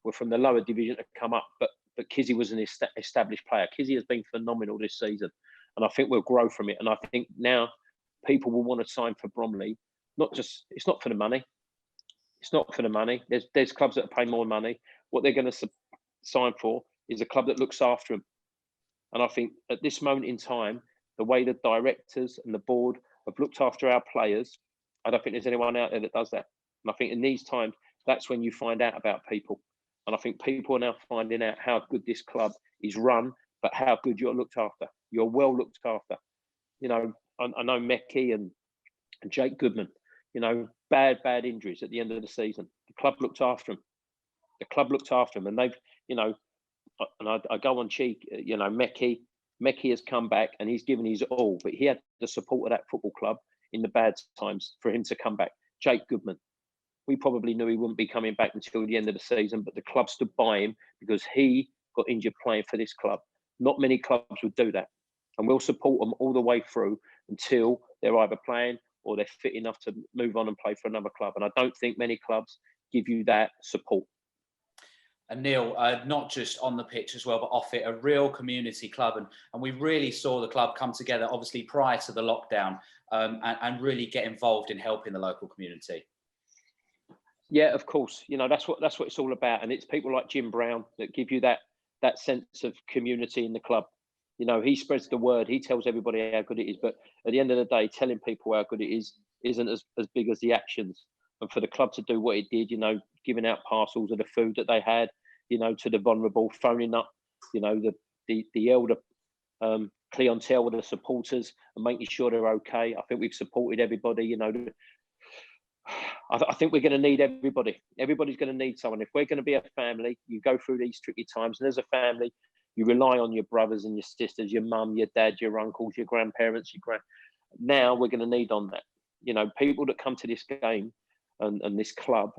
were from the lower division to come up, but Kizzy was an established player. Kizzy has been phenomenal this season, and I think we'll grow from it. And I think now people will want to sign for Bromley. It's not for the money. It's not for the money. There's clubs that pay more money. What they're going to sign for is a club that looks after them. And I think at this moment in time, the way the directors and the board have looked after our players, I don't think there's anyone out there that does that. And I think in these times, that's when you find out about people. And I think people are now finding out how good this club is run, but how good you're looked after. You're well looked after. You know, I know Mekki and Jake Goodman, you know, bad injuries at the end of the season. The club looked after them. And they've, you know, and I go on cheek, you know, Mekki has come back and he's given his all, but he had the support of that football club in the bad times for him to come back. Jake Goodman, we probably knew he wouldn't be coming back until the end of the season, but the club stood by him because he got injured playing for this club. Not many clubs would do that. And we'll support them all the way through until they're either playing or they're fit enough to move on and play for another club. And I don't think many clubs give you that support. And Neil, not just on the pitch as well, but off it, a real community club. And we really saw the club come together, obviously, prior to the lockdown, and really get involved in helping the local community. Yeah, of course. You know, that's what it's all about. And it's people like Jim Brown that give you that sense of community in the club. You know, he spreads the word. He tells everybody how good it is. But at the end of the day, telling people how good it is isn't as big as the actions. And for the club to do what it did, you know, giving out parcels of the food that they had, you know, to the vulnerable, phoning up, you know, the elder clientele with the supporters and making sure they're okay. I think we've supported everybody, you know. I think we're going to need everybody. Everybody's going to need someone. If we're going to be a family, you go through these tricky times, and as a family, you rely on your brothers and your sisters, your mum, your dad, your uncles, your grandparents, Now we're going to need on that. You know, people that come to this game and this club,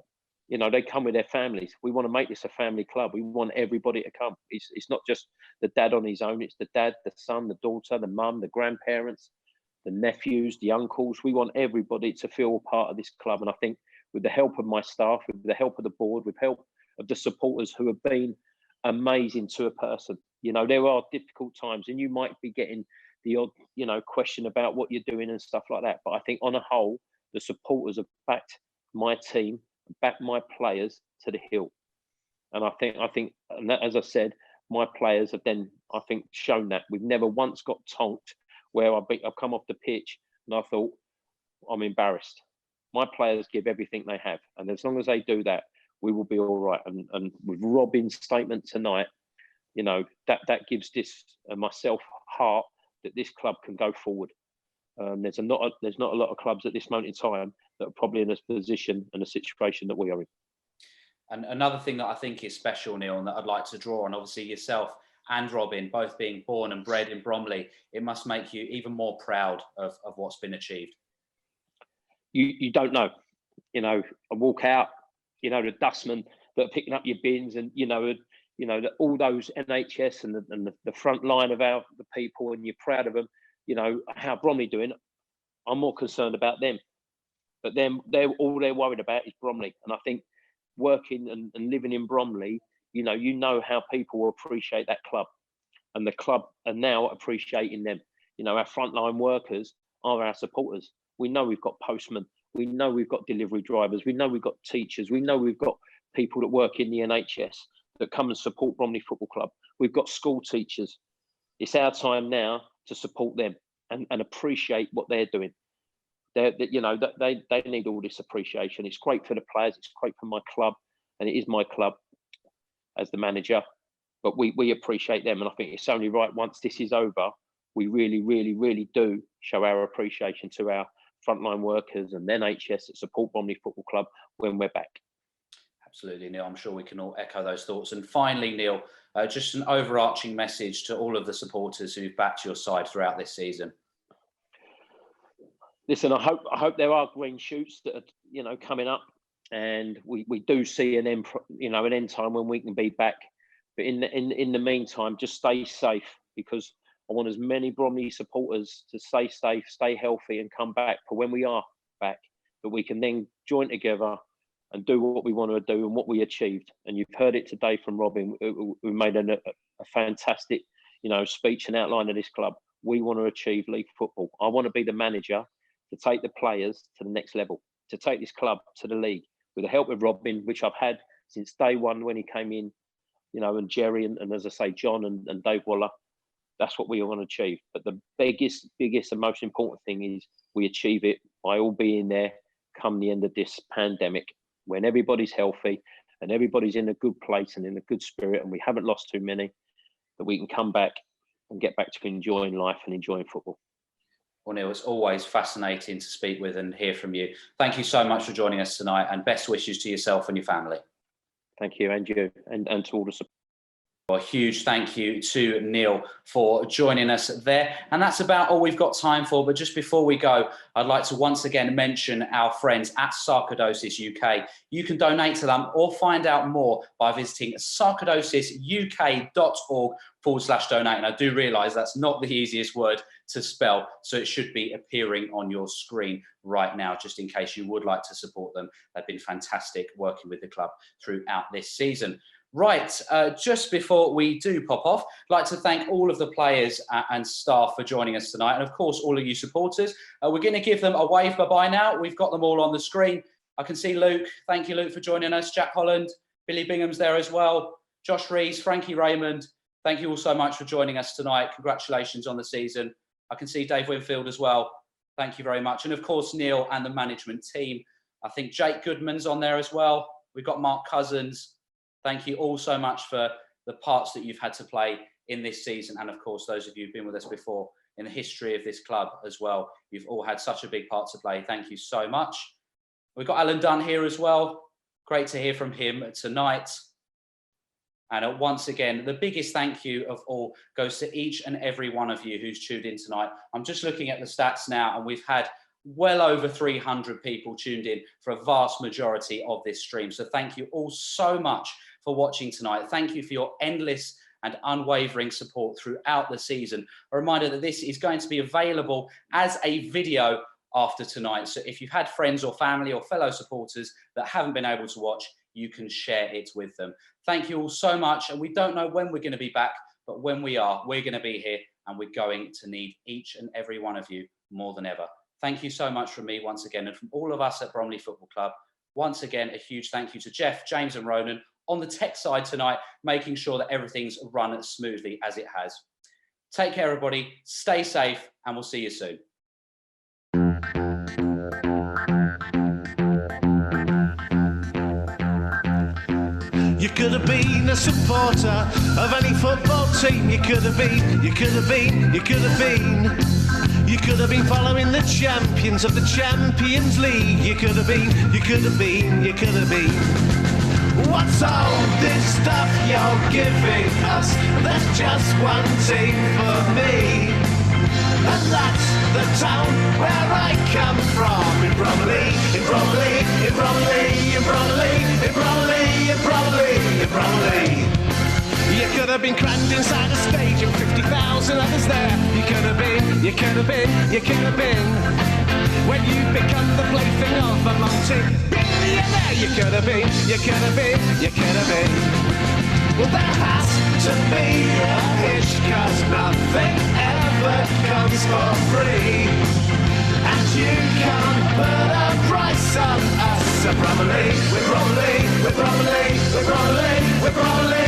you know, they come with their families. We want to make this a family club. We want everybody to come. It's not just the dad on his own. It's the dad, the son, the daughter, the mum, the grandparents, the nephews, the uncles. We want everybody to feel part of this club. And I think with the help of my staff, with the help of the board, with help of the supporters who have been amazing to a person, you know, there are difficult times and you might be getting the odd, you know, question about what you're doing and stuff like that. But I think on a whole, the supporters have backed my team, backed my players to the hill. And I think, and that, as I said, my players have then, I think, shown that. We've never once got tonked where I've come off the pitch and I thought, I'm embarrassed. My players give everything they have. And as long as they do that, we will be all right. And with Robin's statement tonight, you know, that gives this and myself heart that this club can go forward. There's not a lot of clubs at this moment in time that are probably in a position and a situation that we are in. And another thing that I think is special, Neil, and that I'd like to draw on, obviously yourself and Robin, both being born and bred in Bromley, it must make you even more proud of what's been achieved. You don't know, you know, I walk out, you know, the dustmen that are picking up your bins and, you know, all those NHS and the front line of the people, and you're proud of them. You know, how Bromley doing, I'm more concerned about them. But they're worried about is Bromley. And I think working and living in Bromley, you know how people will appreciate that club, and the club are now appreciating them. You know, our frontline workers are our supporters. We know we've got postmen. We know we've got delivery drivers. We know we've got teachers. We know we've got people that work in the NHS that come and support Bromley Football Club. We've got school teachers. It's our time now to support them and appreciate what they're doing. They need all this appreciation. It's great for the players. It's great for my club, and it is my club as the manager. But we appreciate them, and I think it's only right once this is over, we really, really, really do show our appreciation to our frontline workers and NHS that support Bromley Football Club when we're back. Absolutely, Neil. I'm sure we can all echo those thoughts. And finally, Neil, just an overarching message to all of the supporters who've backed your side throughout this season. Listen, I hope there are green shoots that are, you know, coming up, and we do see an end time when we can be back. But in the meantime, just stay safe, because I want as many Bromley supporters to stay safe, stay healthy, and come back for when we are back, that we can then join together and do what we want to do and what we achieved. And you've heard it today from Robin, who made a fantastic, you know, speech and outline of this club. We want to achieve league football. I want to be the manager to take the players to the next level, to take this club to the league with the help of Robin, which I've had since day one when he came in, you know, and Jerry and as I say, John and Dave Waller. That's what we want to achieve. But the biggest and most important thing is we achieve it by all being there come the end of this pandemic, when everybody's healthy and everybody's in a good place and in a good spirit, and we haven't lost too many, that we can come back and get back to enjoying life and enjoying football. Well, Neil, it's always fascinating to speak with and hear from you. Thank you so much for joining us tonight, and best wishes to yourself and your family. Thank you, and you, and to all the support. Well, a huge thank you to Neil for joining us there. And that's about all we've got time for. But just before we go, I'd like to once again mention our friends at Sarcoidosis UK. You can donate to them or find out more by visiting sarcoidosisuk.org/donate. And I do realise that's not the easiest word to spell, so it should be appearing on your screen right now, just in case you would like to support them. They've been fantastic working with the club throughout this season. Right, just before we do pop off, I'd like to thank all of the players and staff for joining us tonight, and of course all of you supporters. We're going to give them a wave bye-bye now. We've got them all on the screen. I can see Luke. Thank you, Luke, for joining us. Jack Holland, Billy Bingham's there as well. Josh Rees, Frankie Raymond. Thank you all so much for joining us tonight. Congratulations on the season. I can see Dave Winfield as well. Thank you very much. And of course, Neil and the management team. I think Jake Goodman's on there as well. We've got Mark Cousins. Thank you all so much for the parts that you've had to play in this season. And of course, those of you who've been with us before in the history of this club as well. You've all had such a big part to play. Thank you so much. We've got Alan Dunn here as well. Great to hear from him tonight. And once again, the biggest thank you of all goes to each and every one of you who's tuned in tonight. I'm just looking at the stats now, and we've had well over 300 people tuned in for a vast majority of this stream. So thank you all so much for watching tonight. Thank you for your endless and unwavering support throughout the season. A reminder that this is going to be available as a video after tonight. So if you've had friends or family or fellow supporters that haven't been able to watch, you can share it with them. Thank you all so much. And we don't know when we're going to be back, but when we are, we're going to be here, and we're going to need each and every one of you more than ever. Thank you so much from me once again, and from all of us at Bromley Football Club. Once again, a huge thank you to Jeff, James and Ronan on the tech side tonight, making sure that everything's run as smoothly as it has. Take care, everybody. Stay safe, and we'll see you soon. You could have been a supporter of any football team. You could have been, you could have been, you could have been. You could have been following the champions of the Champions League. You could have been, you could have been, you could have been. What's all this stuff you're giving us? There's just one team for me, and that's the town where I come from. In Bromley, in Bromley, in Bromley, in Bromley, in Bromley, in Bromley, in Bromley. You could have been crammed inside a stage and 50,000 others there. You could have been, you could have been, you could have been. When you become the plaything of a multi-billionaire, you could have been, you could have been, you could have been. Well, there has to be a hitch, 'cause nothing ever comes for free. And you can't put a price on us. So Bromley, we're Bromley, we're Bromley, we're Bromley, we're Bromley.